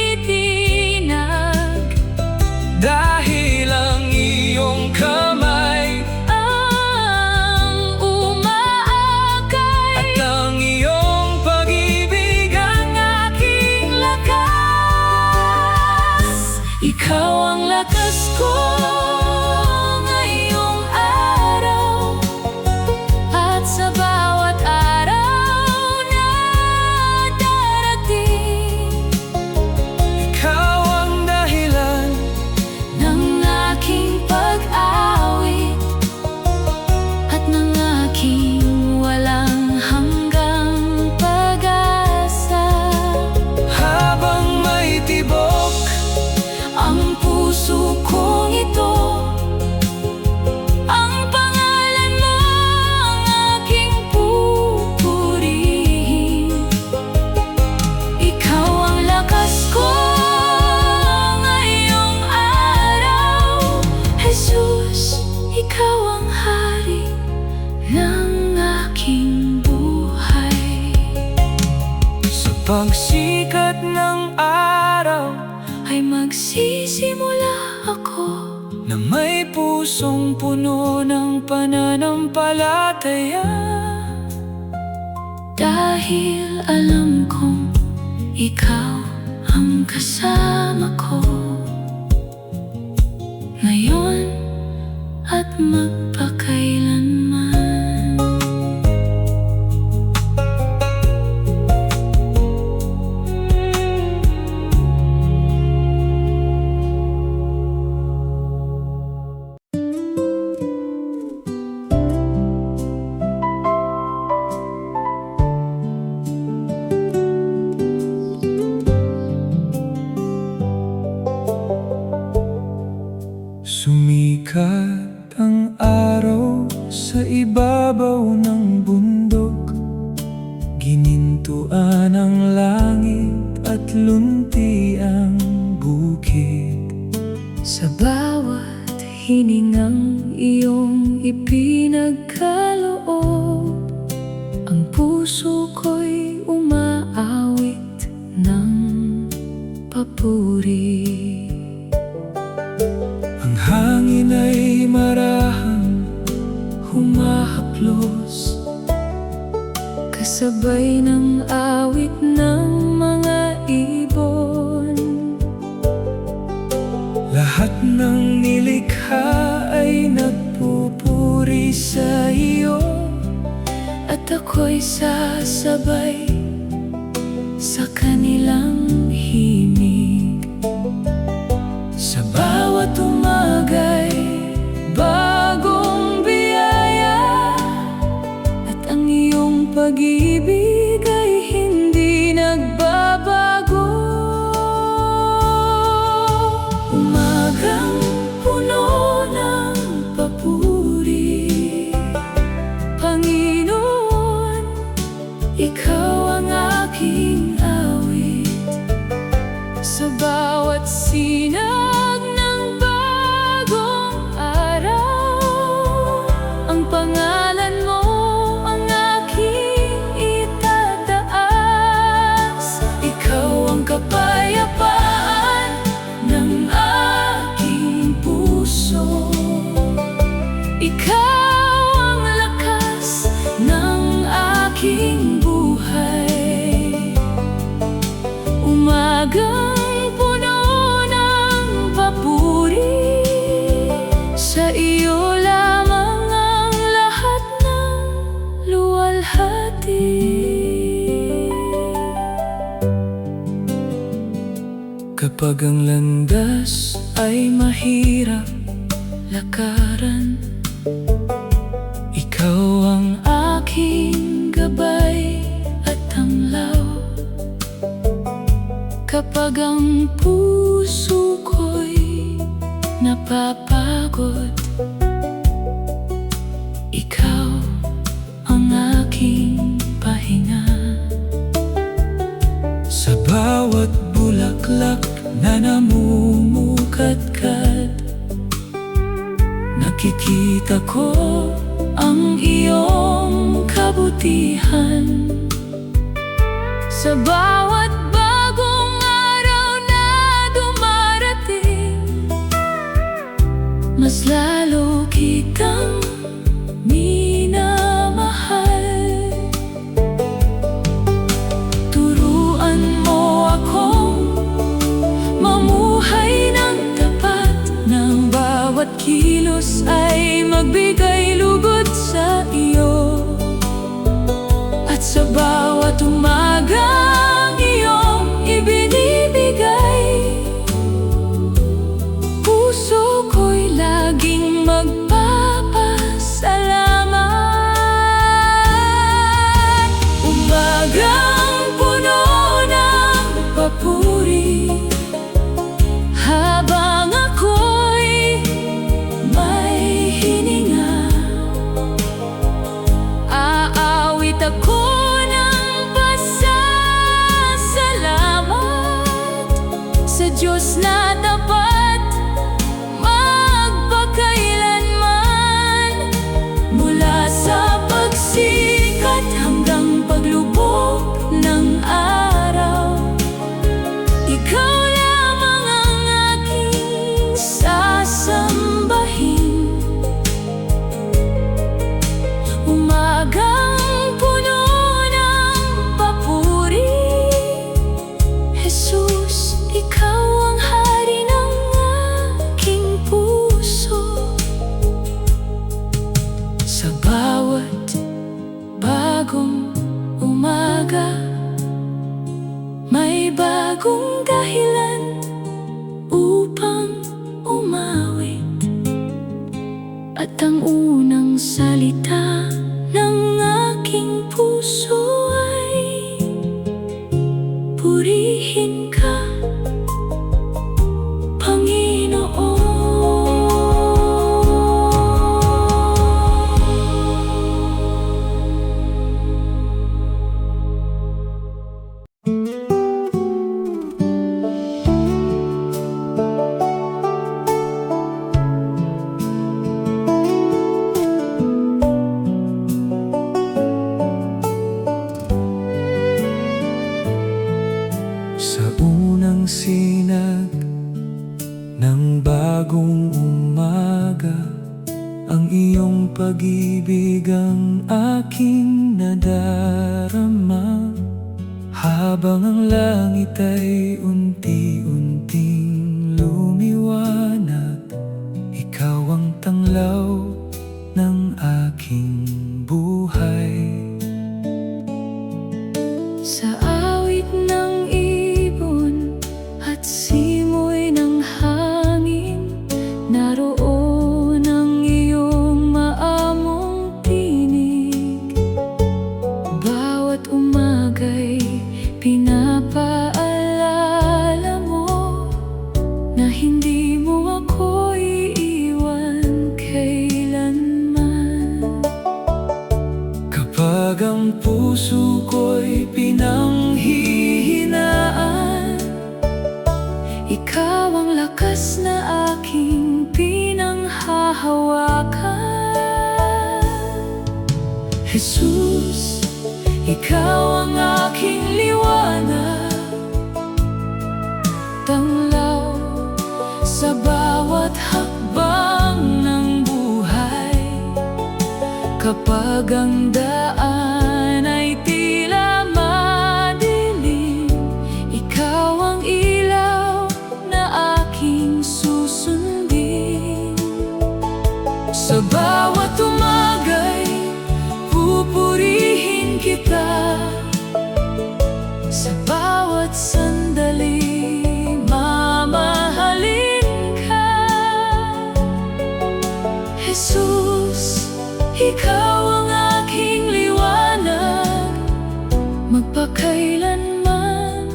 dahil ang iyong kamay ang umaakay, at ang iyong pag-ibig ang aking lakas. ikaw ang lakas ko ngayong araw, at sa bawat araw na darating. Ikaw ang dahilan Ng aking pag-awit at ng aking walang hanggang pag-asa. habang may tibok Ang puso kong ito, ang pangalan mo ang aking pupurihin. Ikaw ang lakas ko ngayong araw, Jesus. Ikaw ang hari ng aking buhay. sa pagsikat ng araw, Ay magsisimula ako na may pusong puno ng pananampalataya. dahil alam kong ikaw ang kasama ko ngayon at magpakailanman. lunti-ang bukid. Sa bawat hiningang iyong ipinagkaloob, ang puso ko'y umaawit ng papuri. Ang hangin ay marahang humahaplos, kasabay ng awit ng mga ibon. lahat ng nilikha ay nagpupuri sa iyo, At ako'y sasabay sa kanilang himig. sa Bawat umaga'y bagong biyaya, at ang iyong pag-ibig ay hindi nagbabago. Umagang puno ng papuri, Panginoon, Ikaw ang aking awit. Sa bawat sinag ng bagong araw, ang pangalan mo ang aking itataas. Ikaw ang kapayapaan ng aking puso, Ikaw ang lakas ng aking buhay. Umagang puno ng papuri, sa iyo lamang ang lahat ng luwalhati. Kapag ang landas ay mahirap lakaran, Ikaw ang aking gabay at tamlaw. Kapag ang puso ko'y napapagod, Ikaw ang aking pahinga. sa bawat bulaklak na namumukadkad, Nakikita ko ang iyong kabutihan. Sa bawat bagong araw na dumarating, mas lalo kitang minamahal. Turuan mo akong mamuhay ng tapat, ng bawat kilos ay magbigay lugod sa iyo. At sa bawat umaga ang iyong ibinibigay, puso ko'y laging magpapasalamat. Umagang puno ng papuri, habang ako'y may hininga, aawit ako ng pasasalamat sa Diyos na tapat magpakailanman. Mula sa pagsikat hanggang paglubog ng araw, Ikaw lamang ang aking sasambahin. Umagang puno ng papuri, Jesus, Ikaw ang hari ng aking puso. Sa bawat bagong umaga, may bagong dahilan upang umawit. At ang unang salita ng aking puso ay purihin ka, Panginoon. Sa unang sinag ng bagong umaga, ang iyong pag-ibig ang aking nadarama. Habang ang langit ay unti-unting lumiwanag, ikaw ang tanglaw ng aking buhay. Sa awit ng ibon at simoy ng hangin, naroon ang iyong maamong tinig. Bawat umaga'y pinapaalala mo na hindi mo ako iiwan kailanman. Kapag ang puso ko'y pinanghihinaan, ikaw ang lakas na aking pinanghahawakan. Jesus, ikaw ang aking liwanag, tanglaw sa bawat hakbang ng buhay. Kapag ang daan ay tila madilim, ikaw ang ilaw na aking susundin. Sa bawat umaga'y pupurihin kita, sa bawat sandali mamahalin ka. Jesus, ikaw ang aking liwanag, magpakailanman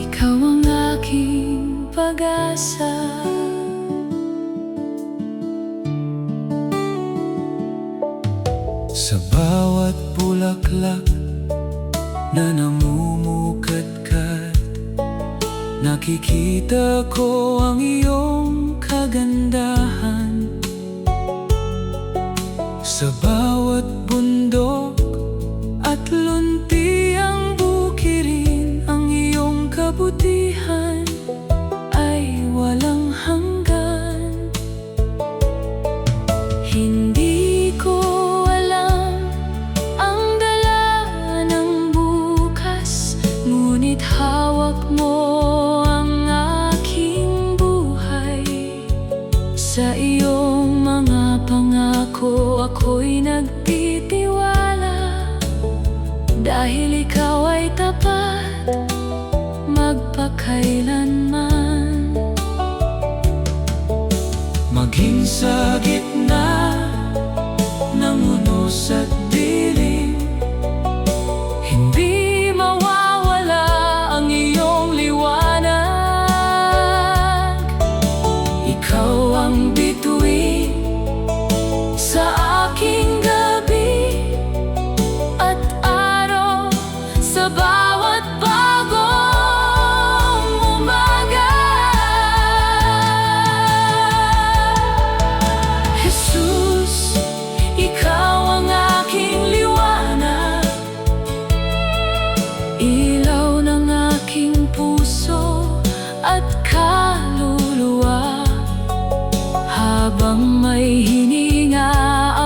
ikaw ang aking pag-asa. Sa bawat bulaklak na namumukadkad, nakikita ko ang iyong kagandahan. Sa bawat bundok at luntiang bukirin, ang iyong kabutihan ay walang hanggan. Hindi ko alam ang dala ng bukas, ngunit hawak mo ang aking buhay. Sa iyong mga pangako ako'y nagtitiwala, dahil ikaw ay tapat magpakailanman. Maging sa gitna ng unos at dilim, Hindi mawawala ang iyong liwanag. Ikaw ang bituin sa aking gabi at araw, sa bawat bagong umaga. Jesus, ikaw ang aking liwanag, ilaw ng aking puso at kaluluwa. Habang may hininga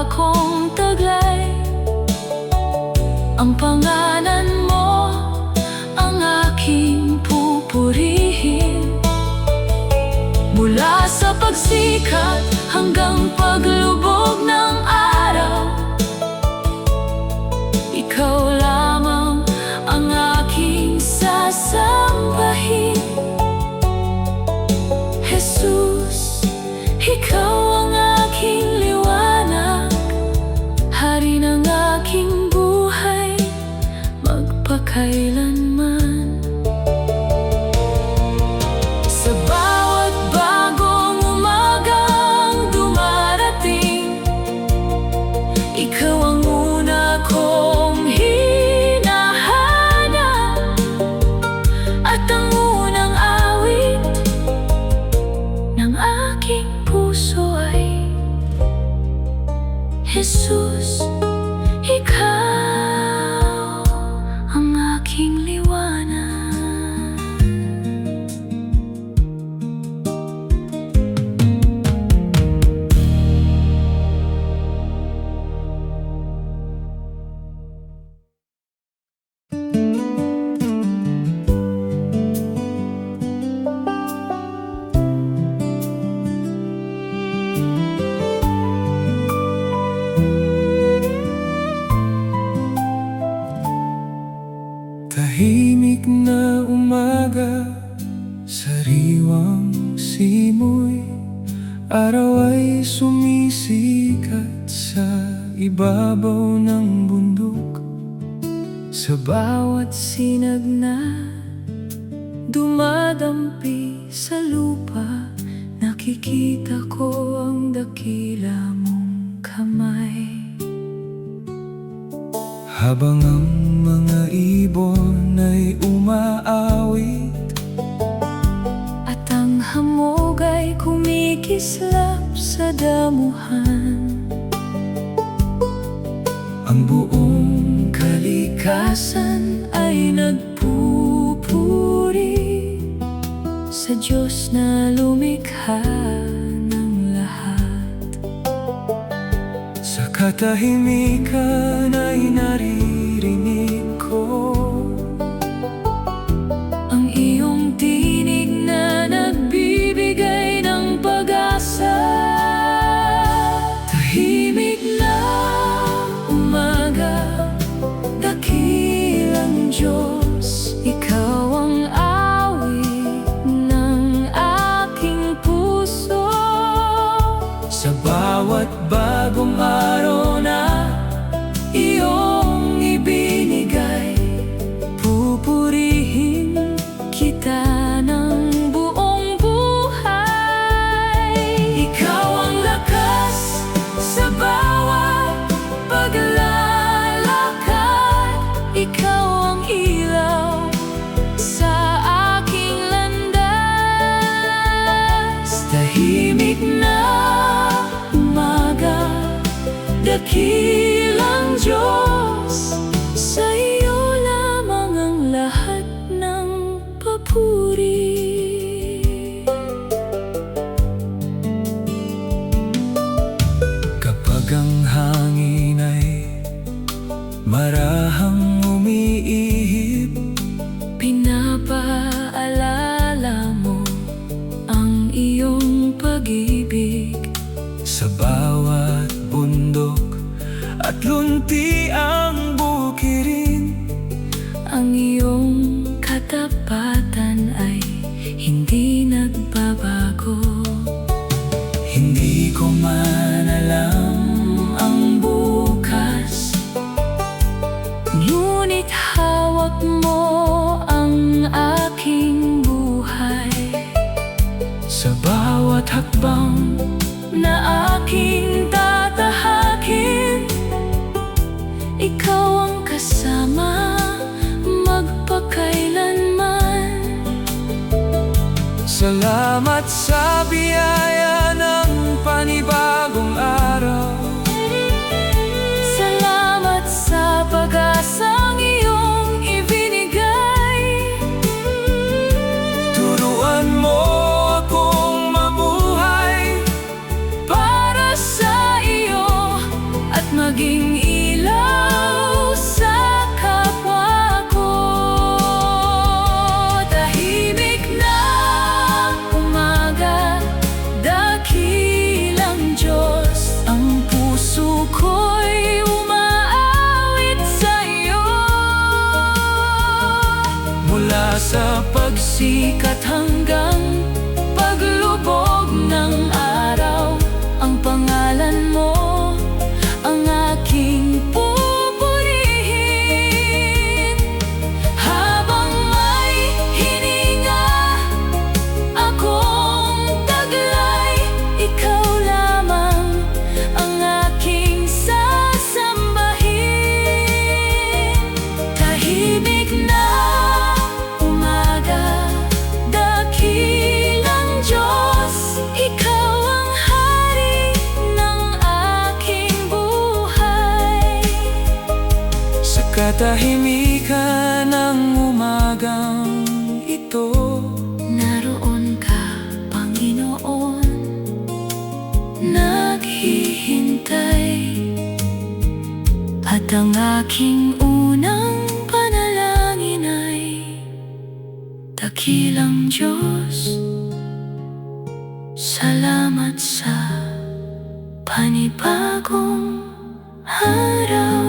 akong taglay, ang pangalan mo ang aking pupurihin. Mula sa pagsikat hanggang paglubog ng araw, ikaw lamang ang aking sasambahin. Jesus, ikaw ang aking liwanag, hari ng aking buhay magpakailanman. Sa bawat bagong umagang dumarating, ikaw ang una kong hinahanap, at ang unang awit ng aking puso ay Jesus, ikaw ang aking liwanag. Sariwang simoy, araw ay sumisikat sa ibabaw ng bundok. Sa bawat sinag na dumadampi sa lupa, nakikita ko ang dakila mong kamay. Habang ang mga ibon ay umaawit At ang hamog ay kumikislap sa damuhan, ang buong kalikasan ay nagpupuri sa Diyos na lumikha ng lahat. sa katahimikan ay naririnig ko Ang iyong tinig na nagbibigay ng pag-asa. Tahimik na umaga, dakilang Diyos, Ikaw ang awit ng aking puso. sa bawat bagong araw na Iyong ibinigay, pupurihin kita ng buong buhay. Ikaw ang lakas sa bawat paglalakad, Ikaw ang ilaw sa aking landas. Tahimik na umaga, dakilang Diyos, sa iyo lamang ang lahat ng papuri. kapag ang hangin ay marahang umiihip. Pinapaalala mo ang iyong pag-ibig. Sa bawat bundok at lunti ang bukirin, Ang iyong katapatan ay hindi nagbabago. hindi ko man alam ang bukas, Ngunit hawak mo ang aking buhay. sa bawat hakbang Na aking tatahakin, Ikaw ang kasama magpakailanman. salamat sa biyaya ng panibagong araw. Salamat sa pag-asang iyong ibinigay. Turuan mo akong mabuhay Para sa iyo at maging ilaw sa kapwa ko. Tahimik na umaga, dakilang Diyos, ang puso ko'y umaawit sa iyo. mula sa Pagsikat hanggang paglubog ng araw, ang pangalan mo ang aking pupurihin. Habang may hininga akong taglay, Ikaw lamang ang aking sasambahin. Tahimik na umaga, dakilang Diyos, Ikaw ang hari ng aking buhay. sa katahimikan ng umagang ito. Naroon ka, Panginoon, naghihintay. At ang aking unang panalangin ay, dakilang Diyos, salamat sa panibagong araw.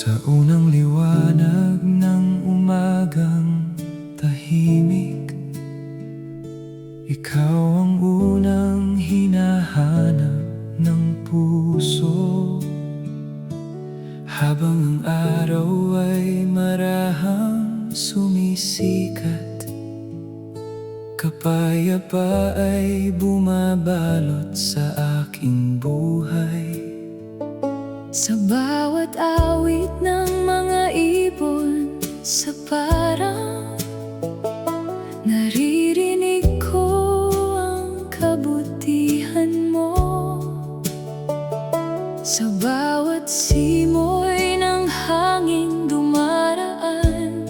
Sa unang liwanag ng umagang tahimik, ikaw ang unang hinahanap ng puso. Habang ang araw ay marahang sumisikat, kapayapa ay bumabalot sa aking buhay. Sa bawat awit ng mga ibon sa parang naririnig ko ang kabutihan mo. Sa bawat simoy ng hangin dumaraan,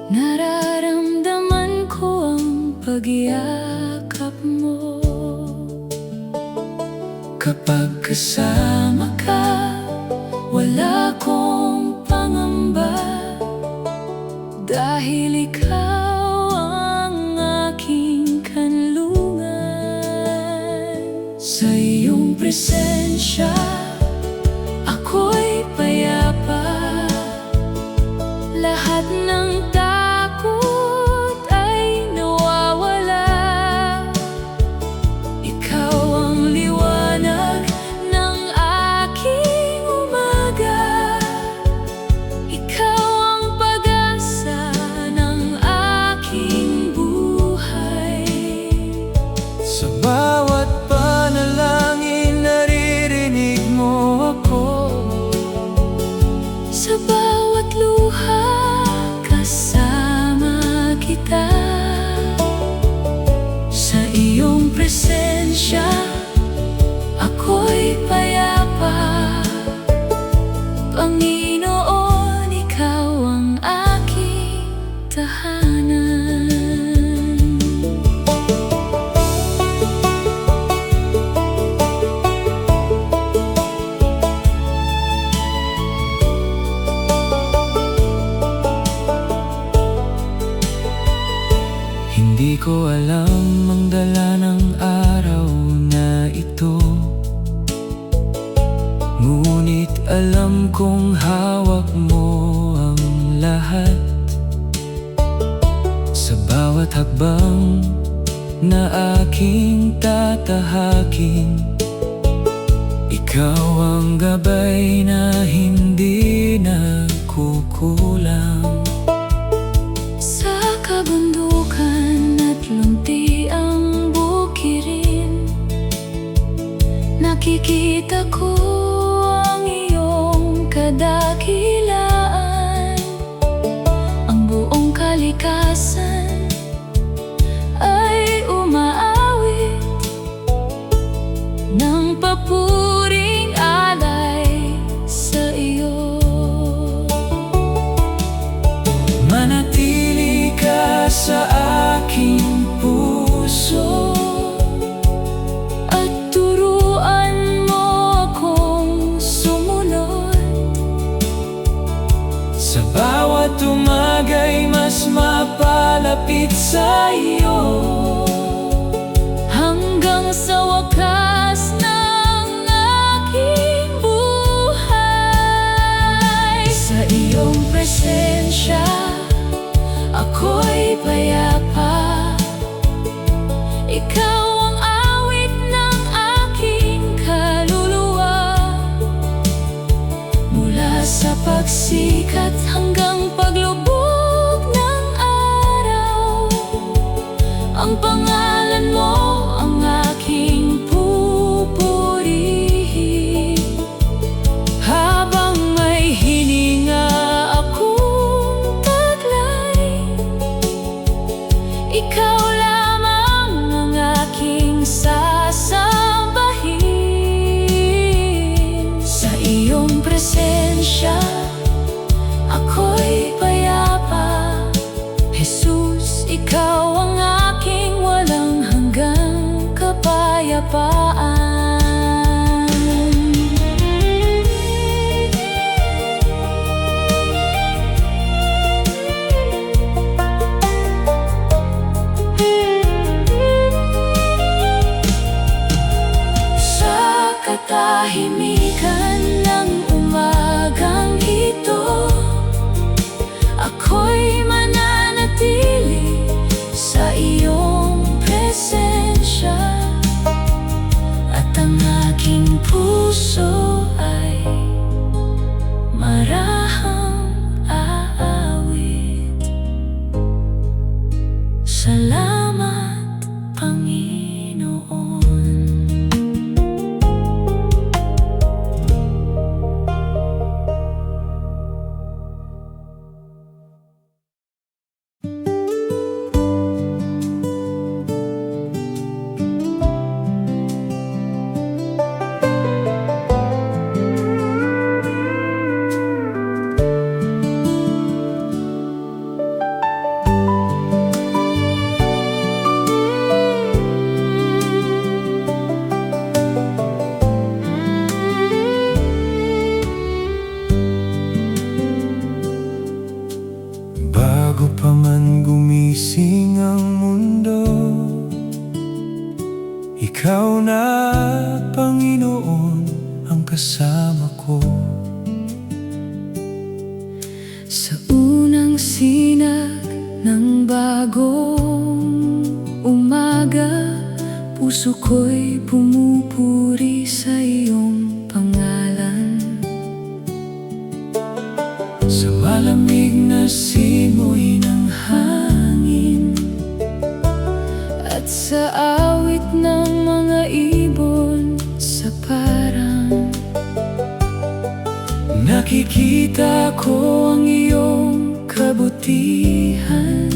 nararamdaman ko ang pagyakap mo. Kapag kasama ka, Wala kong pangamba, dahil ikaw ang aking kanlungan. Sa iyong presensya, ako'y payapa. Lahat ng takot ay nawawala. Ikaw ang liwanag ng aking umaga. Ikaw ang pag-asa ng aking buhay. sa bawat panalangin naririnig mo ako. Sa bawat luha, kasama kita. Sa iyong presensya, ako'y payapa. Panginoon, ikaw ang aking tahanan. Hindi ko alam ang dala ng araw na ito, ngunit alam kong hawak mo ang lahat. Sa bawat hakbang na aking tatahakin, ikaw ang gabay na hindi nagkukulang. Sa kabundukan at lunti ang bukirin, nakikita ko ang iyong kadakilaan. Ang buong kalikasan ay umaawit ng papuring alay sa iyo. Manatili ka sa aking puso At turuan mo akong sumunod. sa bawat umaga'y mas mapalapit sa iyo, Hanggang sa wakas ng aking buhay. Sa iyong presensya, ako'y payapa. Ikaw ang awit ng aking kaluluwa. Mula sa pagsikat hanggang paglubog ng araw, ang pangalan mo ang aking pupurihin. Habang may hininga akong taglay, ikaw lamang ang aking sasambahin. Sa iyong presensya, ako'y payapa. Jesus, ikaw ang aking walang hanggang kapayapaan. Sa katahimikan ng umaga, siya, at ang aking puso ay marahang aawit. Salamat, Panginoon. Bago pa man gumising ang mundo, ikaw na, Panginoon, ang kasama ko. Sa unang sinag ng bagong umaga, puso ko'y pumupuri sa iyong pangalan. Sa malamig na simoy ng hangin, at sa awit ng mga ibon sa parang, nakikita ko ang iyong kabutihan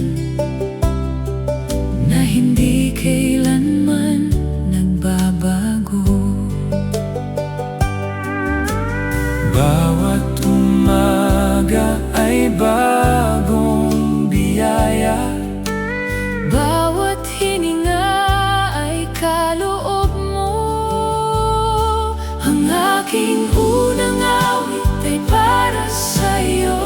na hindi kailanman nagbabago. Bawat umaga ay bagong biyaya, Bawat hininga ay kaloob mo. Ang aking unang awit ay para sa iyo,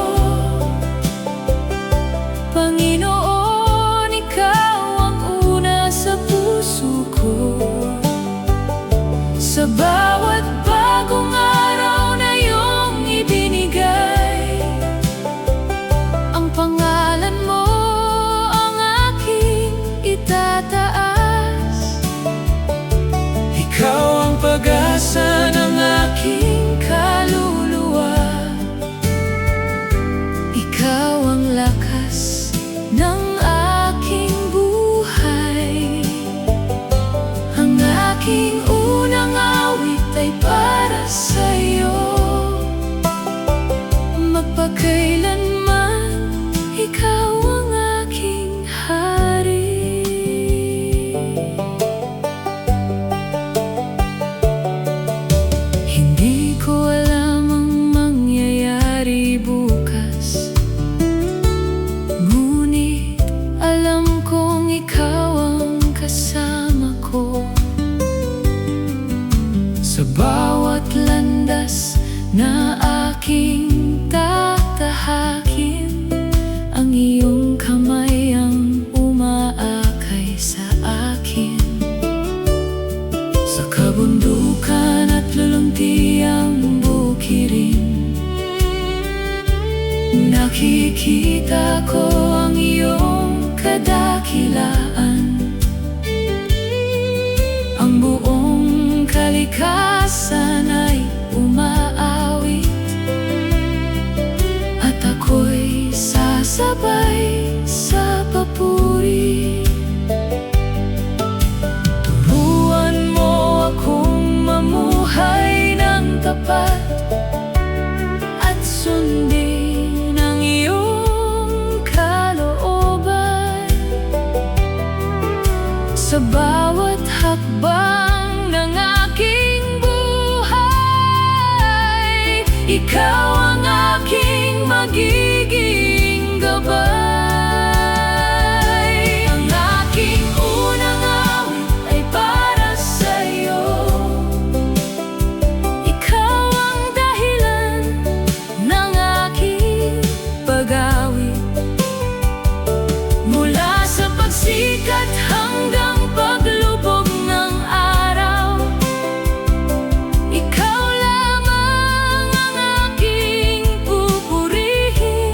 Panginoon, ikaw ang una sa puso ko. Sa bawat bagong araw na iyong ibinigay, ang pangalan mo ang aking itataas. ikaw ang pag-asa ng Aking kaluluwa, ikaw ang lakas ng aking buhay. Ang aking unang awit ay para sa iyo, magpakailanman ikaw ang aking hari. Hindi ko alam ang mangyayari bukas, ngunit alam kong ikaw ang kasama ko. Sa bawat landas na aking tatahakin, ang iyong kamay ang umaakay sa akin. Sa kabundukan at luluntiang bukirin, nakikita ko ang iyong kadakilaan. Ang buong kalikasan ay umaawit, at ako'y sasabay sa papuri. Turuan mo akong mamuhay ng tapat at sundin ang iyong kalooban. Sa bawat hakbang ng aking buhay, ikaw ang aking magiging gabay. Ang aking unang awit ay para sa iyo, ikaw ang dahilan ng aking pag-awit. Mula sa pagsikat hanggang paglubog ng araw, ikaw lamang ang aking pupurihin.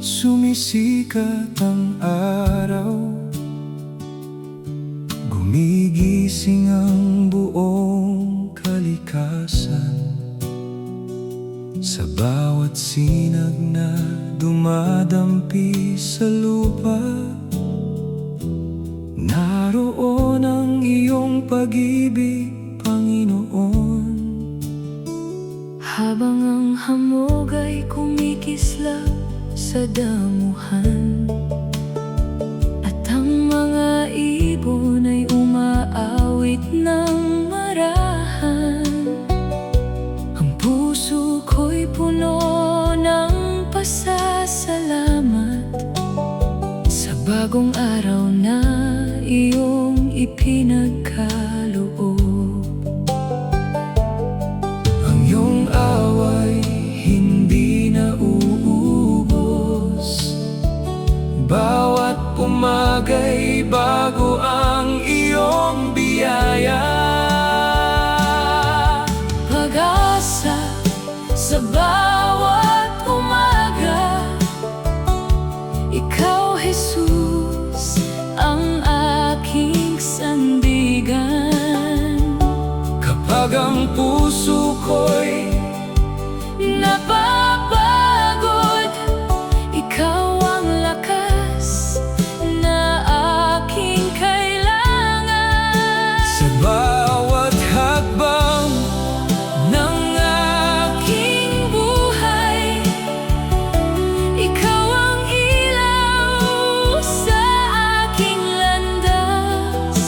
sumisikat ang araw, gumigising ang buong kalikasan. Sa bawat sinag na dumadampi sa lupa, naroon ang iyong pag-ibig, Panginoon. Habang ang hamog ay kumikislap sa damuhan, at ang mga ibon ay umaawit ng marahan, ang puso ko'y puno ng pasasalamat sa bagong araw na iyong ipinagkaloob. Ang iyong away hindi na uubos, bawat umaga'y bago ang iyong biyaya. Pag-asa sa bawat umaga, ikaw, Jesus, ang aking sandigan. Kapag ang puso ko'y napapagod, ikaw ang lakas na aking kailangan. sa bawat hakbang Ng aking buhay, ikaw ang ilaw sa aking landas.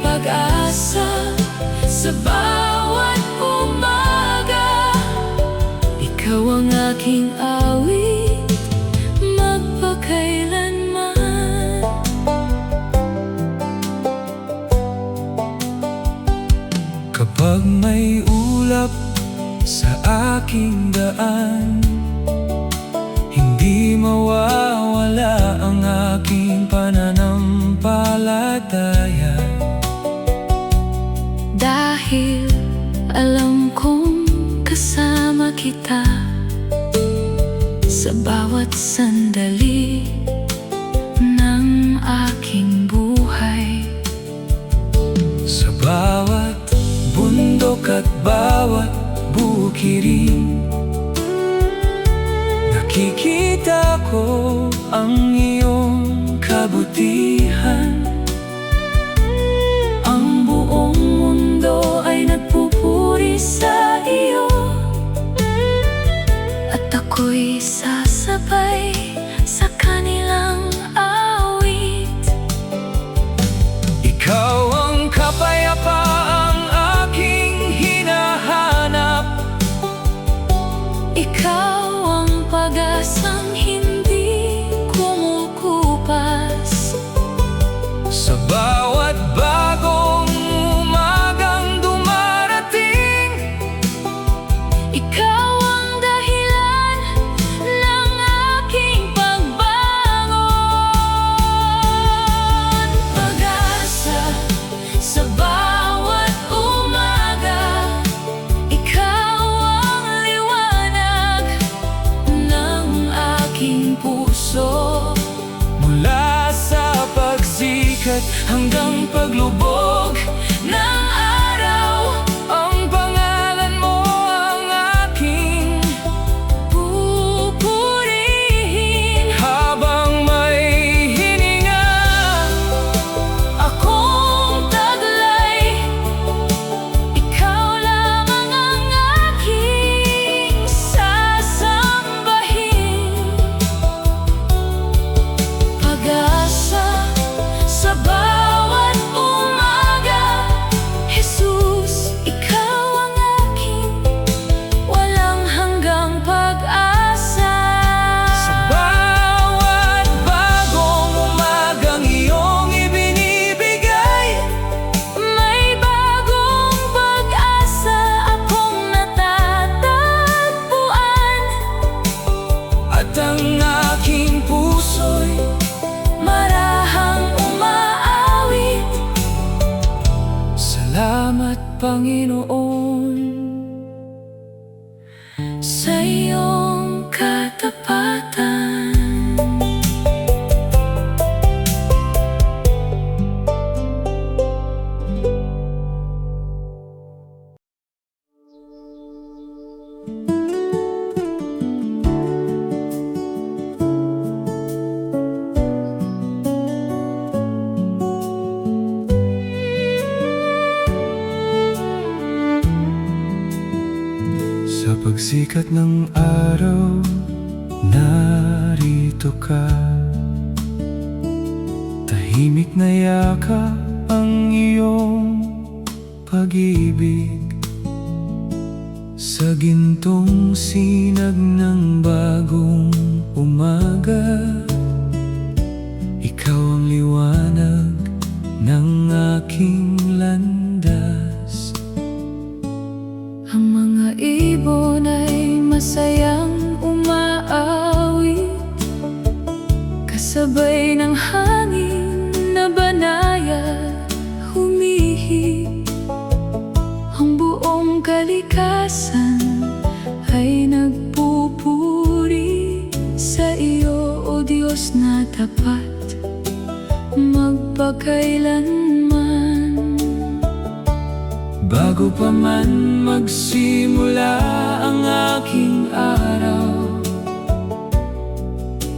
Pag-asa sa bawat umaga, ikaw ang aking awit magpakailanman. kapag may ulap sa aking daan, hindi mawawala ang aking pananampalataya. Dahil alam kong kasama kita sa bawat sandali ng aking buhay. Sa bawat bundok at bawat bukirin, nakikita ko ang iyong kabutihan. Ang buong mundo ay nagpupuri sa iyo, at ako'y sasabay sa kanilang awit. Ikaw ang kapayapaang aking hinahanap, Ikaw ang pag-asang hindi kumukupas. sa bawat bagong umagang dumarating. Ikaw ang dahilan ng aking pagbangon. Pag-asa sa bawat umaga, ikaw ang liwanag ng aking puso. Mula sa pagsikat hanggang paglubog ng araw, ang pangalan mo ang aking Pupurihin. habang may hininga. Akong taglay, ikaw lamang ang aking sasambahin. Pag-asa sa bawat umaga, pagsikat ng araw, narito ka. Tahimik na yakap ang iyong pag-ibig. Sa gintong sinag ng bagong umaga, ikaw ang liwanag ng aking landas. Ang mga ibon ay masayang umaawit, kasabay ng hangin na banayad humihip. Ang buong kalikasan ay nagpupuri sa iyo, O Diyos na tapat magpakailanman. Bago pa man magsimula ang aking araw,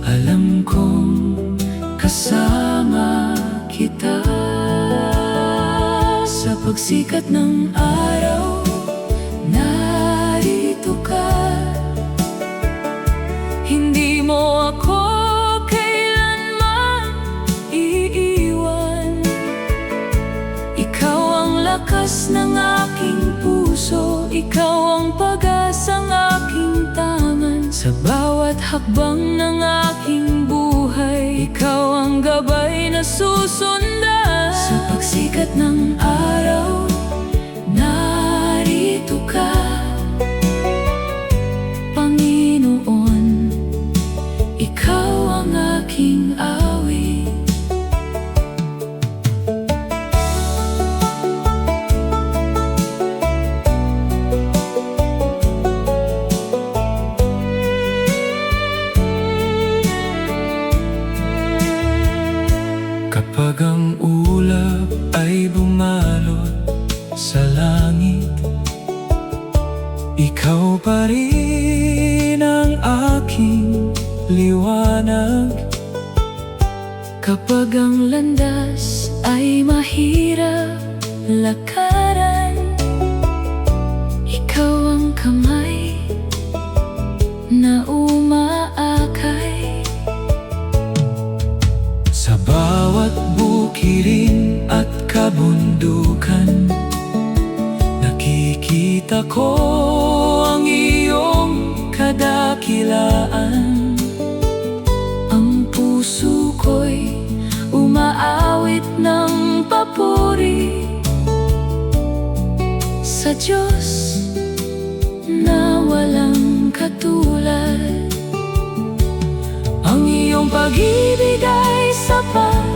alam kong kasama kita. Sa pagsikat ng araw, narito ka. Hindi mo ako kailanman iiwan. Ikaw ang lakas ng aking puso, ikaw ang pag-asang aking tangan. Sa bawat hakbang ng aking buhay, ikaw ang gabay na susundan. Sa pagsikat ng araw, narito ka, Panginoon. Ikaw ang aking awit. Kapag ang ulap ay bumalot sa langit, ikaw pa rin ang aking liwanag. Kapag ang landas ay mahirap lakaran, ikaw ang kamay na umaakay. Sa bawat bukirin at kabundukan, nakikita ko ang iyong kadakilaan. Ang puso ko'y umaawit ng papuri sa Diyos na walang katulad. Ang iyong Pag-ibig ay sapat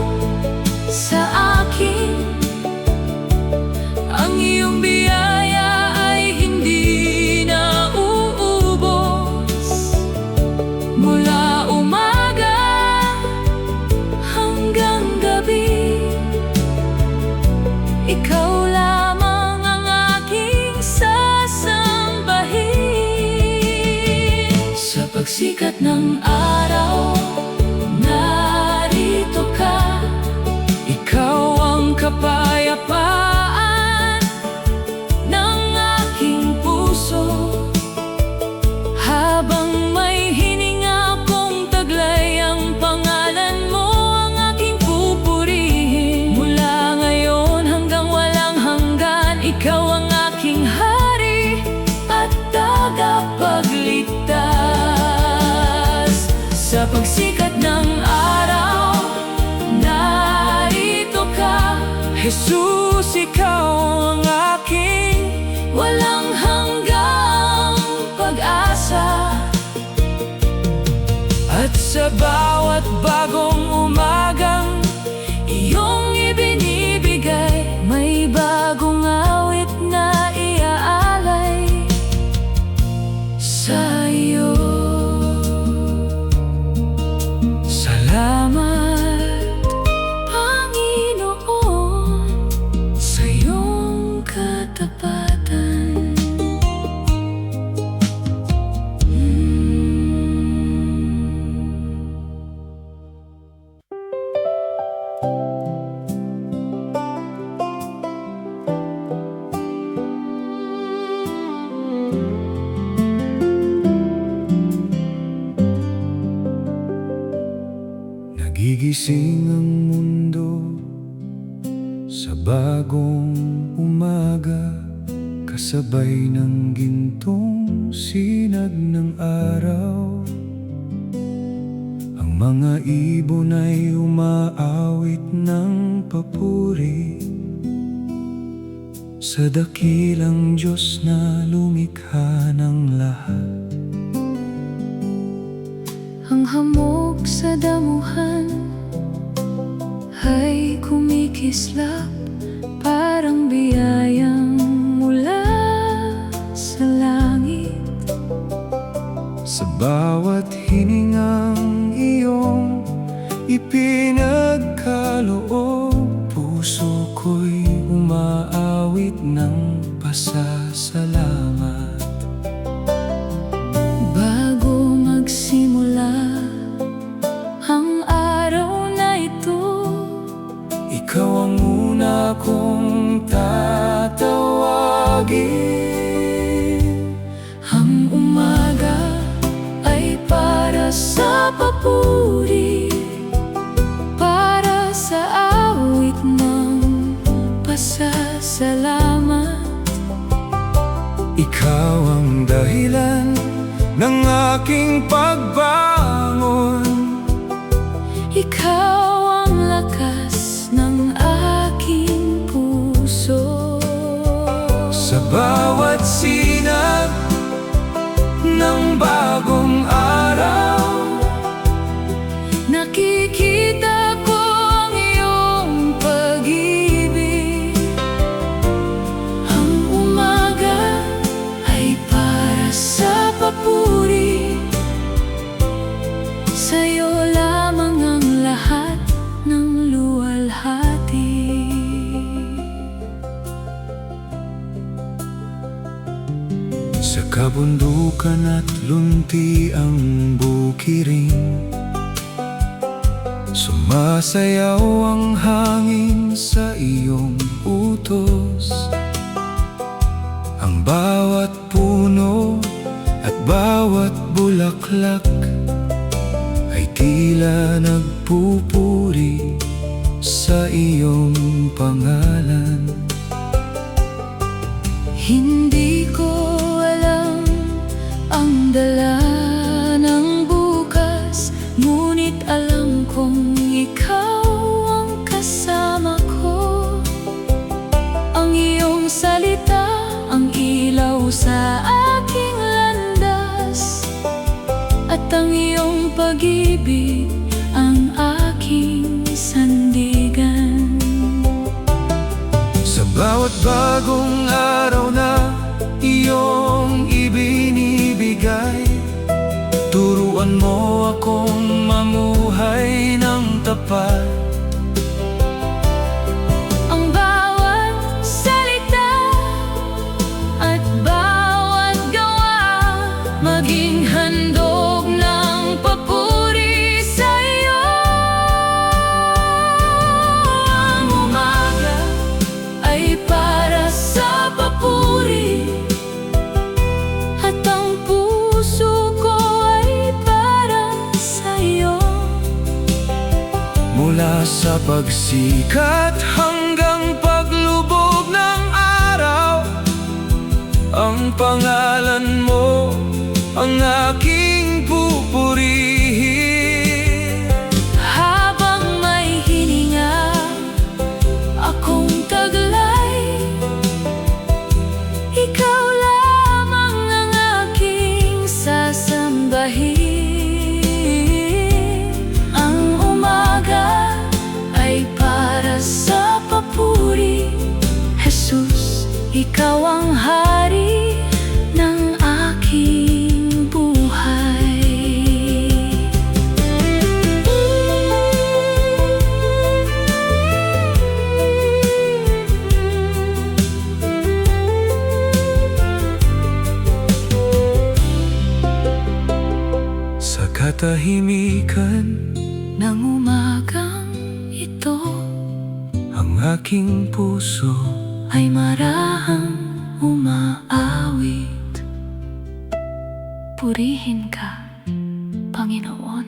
sa akin. Ang iyong biyaya ay hindi na uubos. Mula umaga hanggang gabi, ikaw lamang ang aking sasambahin. Sa pagsikat ng araw, narito ka. ikaw ang kapayapaan ng aking puso. Habang may hininga kong taglay, ang pangalan mo ang aking pupurihin. Mula ngayon hanggang walang hanggan, ikaw ang aking hari at tagapagligtas. Sa pagsikat ng araw, narito ka. Jesus, ikaw ang aking Walang hanggang pag-asa. at sa bawat bagong umagang Iyong ibinibigay, may bagong awit na iaalay sa iyo. salamat Panginoon, sa iyong katapatan. Gigising ang mundo sa bagong umaga, kasabay ng gintong sinag ng araw. Ang mga ibon ay umaawit ng papuri sa dakilang Diyos na lumikha ng lahat. Ang hamog sa damuhan ay kumikislap, parang biyayang mula sa langit. Sa bawat hiningang iyong ipinagkaloob, puso ko'y umaawit ng pasasalamat. Bago magsimula ang araw na ito, Ikaw ang una kong tatawagin. ang umaga ay para sa papuri, para sa awit ng pasasalamat. Ikaw ang dahilan ng aking pagbangon. Ikaw ang lakas ng aking puso. Sa bawat sinag ng bagong araw, Nakikita ko ang iyong pag-ibig. Ang umaga ay para sa papuri, sa'yo lamang ang lahat ng luwalhati. sa kabundukan at lunti ang bukiring, sumasayaw ang hangin sa iyong utos. Ang bawat puno at bawat bulaklak ay tila nagpupuri sa iyong pangalan. Hindi ko alam ang dala ng bukas, ngunit alam kong ikaw ang kasama ko. Ang iyong salita, ang ilaw sa aking landas, at ang iyong pag-ibig ang aking sandigan. Sa bawat bagong araw na iyong ibinibigay, turuan mo akong mamuhay ng tapat. Ang bawat salita at bawat gawa, maging handog ng papuri sa iyo. Ang umaga ay para sa papuri, at ang puso ko ay para sa iyo. Mula sa pagsikat hanggang paglubog ng araw, ang pangalan mo ang aking pupurihin. Habang may hininga akong taglay, ikaw lamang ang aking sasambahin. Ang umaga ay para sa papuri, Jesus, ikaw ang hari ng aking buhay. Sa katahimikan Nang umagang ito ang aking puso ay marahang umaawit. Purihin ka, Panginoon,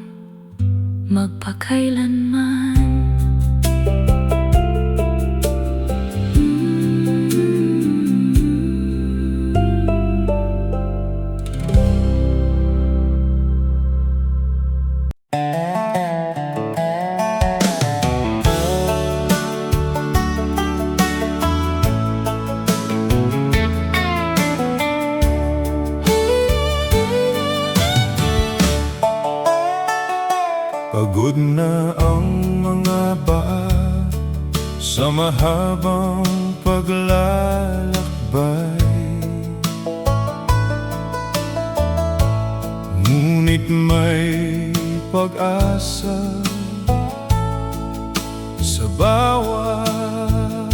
magpakailanman. Pagod na ang mga paa sa mahabang paglalakbay, ngunit may pag-asa sa bawat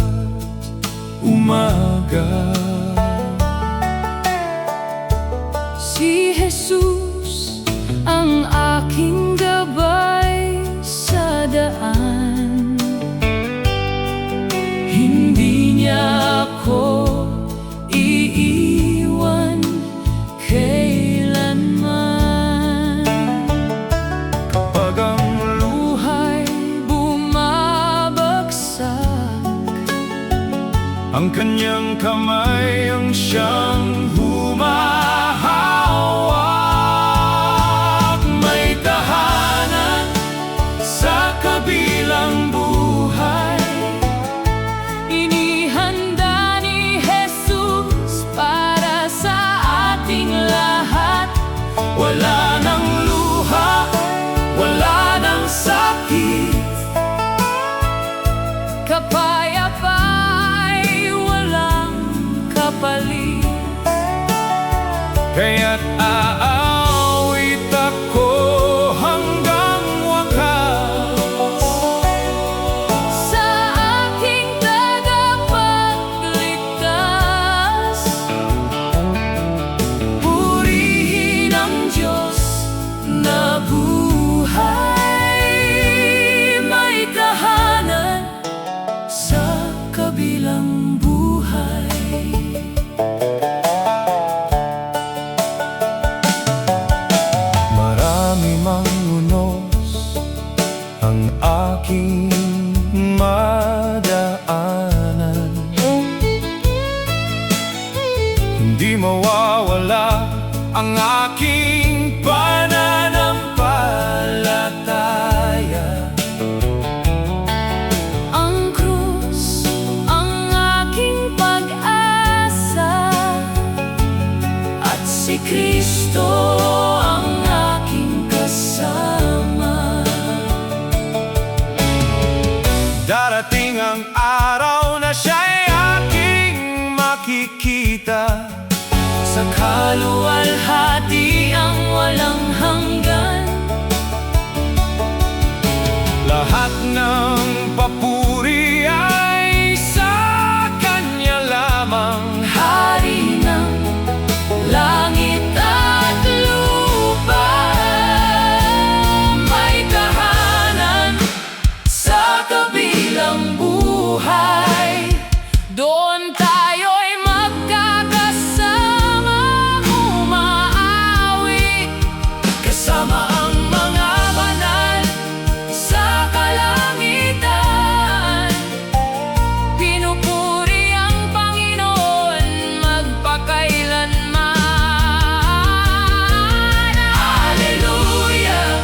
umaga. Si Jesus ang aking gabay sa daan, hindi niya ako iiwan kailanman. Kapag ang Buhay bumabagsak, ang kanyang kamay ang siyang humahawak, may tahanan sa kabilang buhay. inihanda ni Jesus para sa ating lahat. Wala nang luha, wala nang sakit, Kapayapa'y walang kapalit. kaya't aawit ako hanggang wakas. Sa aking tagapagligtas, purihin ang Diyos na buhay, may tahanan sa kabilang buhay. Marami mang unos ang aking madaanan, hindi mawawala ang aking pananampalataya. Ang krus ang aking pag-asa, at si Kristo ang aking kasama. Darating ang araw na siya'y aking makikita, Sa kaluwalhati ang walang hanggan, lahat ng papuri ay sa Kanya lamang. Hari ng langit at lupa, may tahanan sa kabilang buhay. Doon tayo'y magkakasama, umaawi kasama ang mga banal sa kalangitan. Pinupuri ang Panginoon magpakailanman. Hallelujah,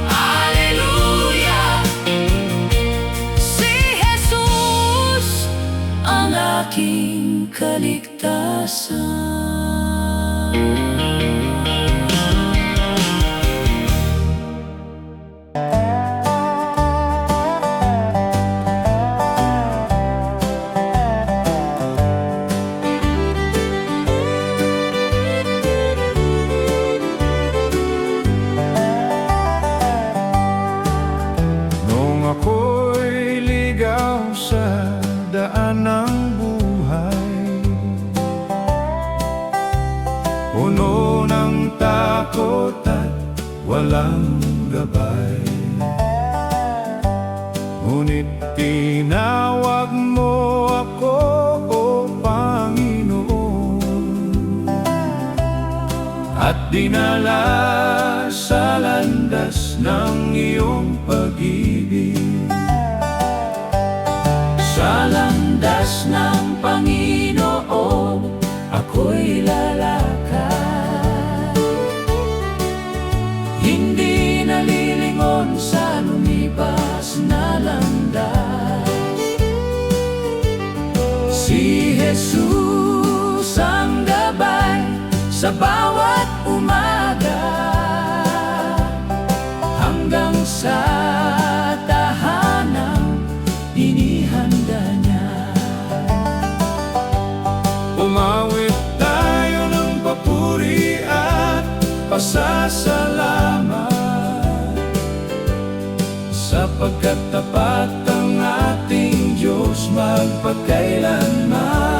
Hallelujah. Si Jesus ang aking kaligtasan. Nung ako'y ligaw sa daan ng buhay, puno ng takot at walang gabay, ngunit tinawag mo ako, o Panginoon, at dinala sa landas ng iyong pag-ibig. Sa landas ng Panginoon ako'y lalakad, hindi nalilingon sa lumipas na landas. Si Jesus ang gabay sa bawat umaga, hanggang sa tahanang inihanda niya. Umawit tayo ng papuri at pasasalamat, sapagkat tapat ang ating Diyos magpakailanman.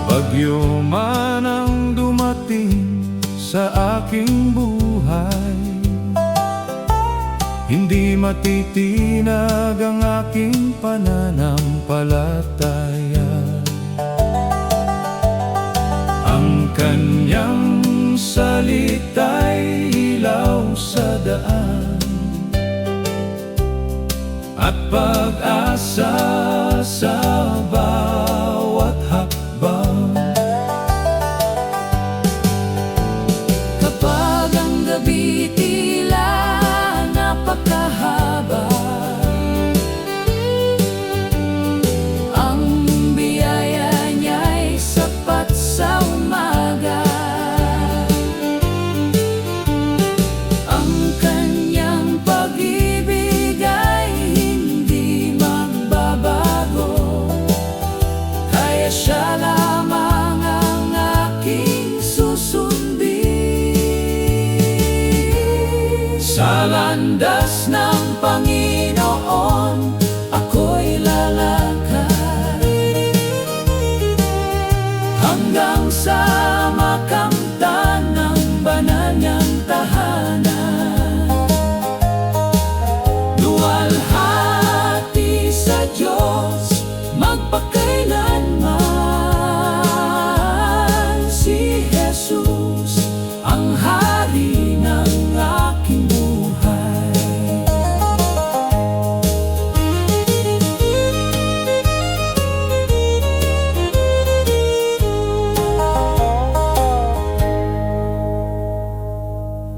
Bagyo man ang dumating sa aking buhay, hindi matitinag ang aking pananampalataya. Ang kanyang salita'y ilaw sa daan at pag-asa sa bawat hakbang. Kapag ang gabi tila napakahaba, ang biyaya niya'y sapat sa umaga. Ang kanyang pag-ibig ay hindi magbabago, kaya siya lamang ang aking susundin. Sa landas ng Panginoon ako'y lalakad, hanggang sa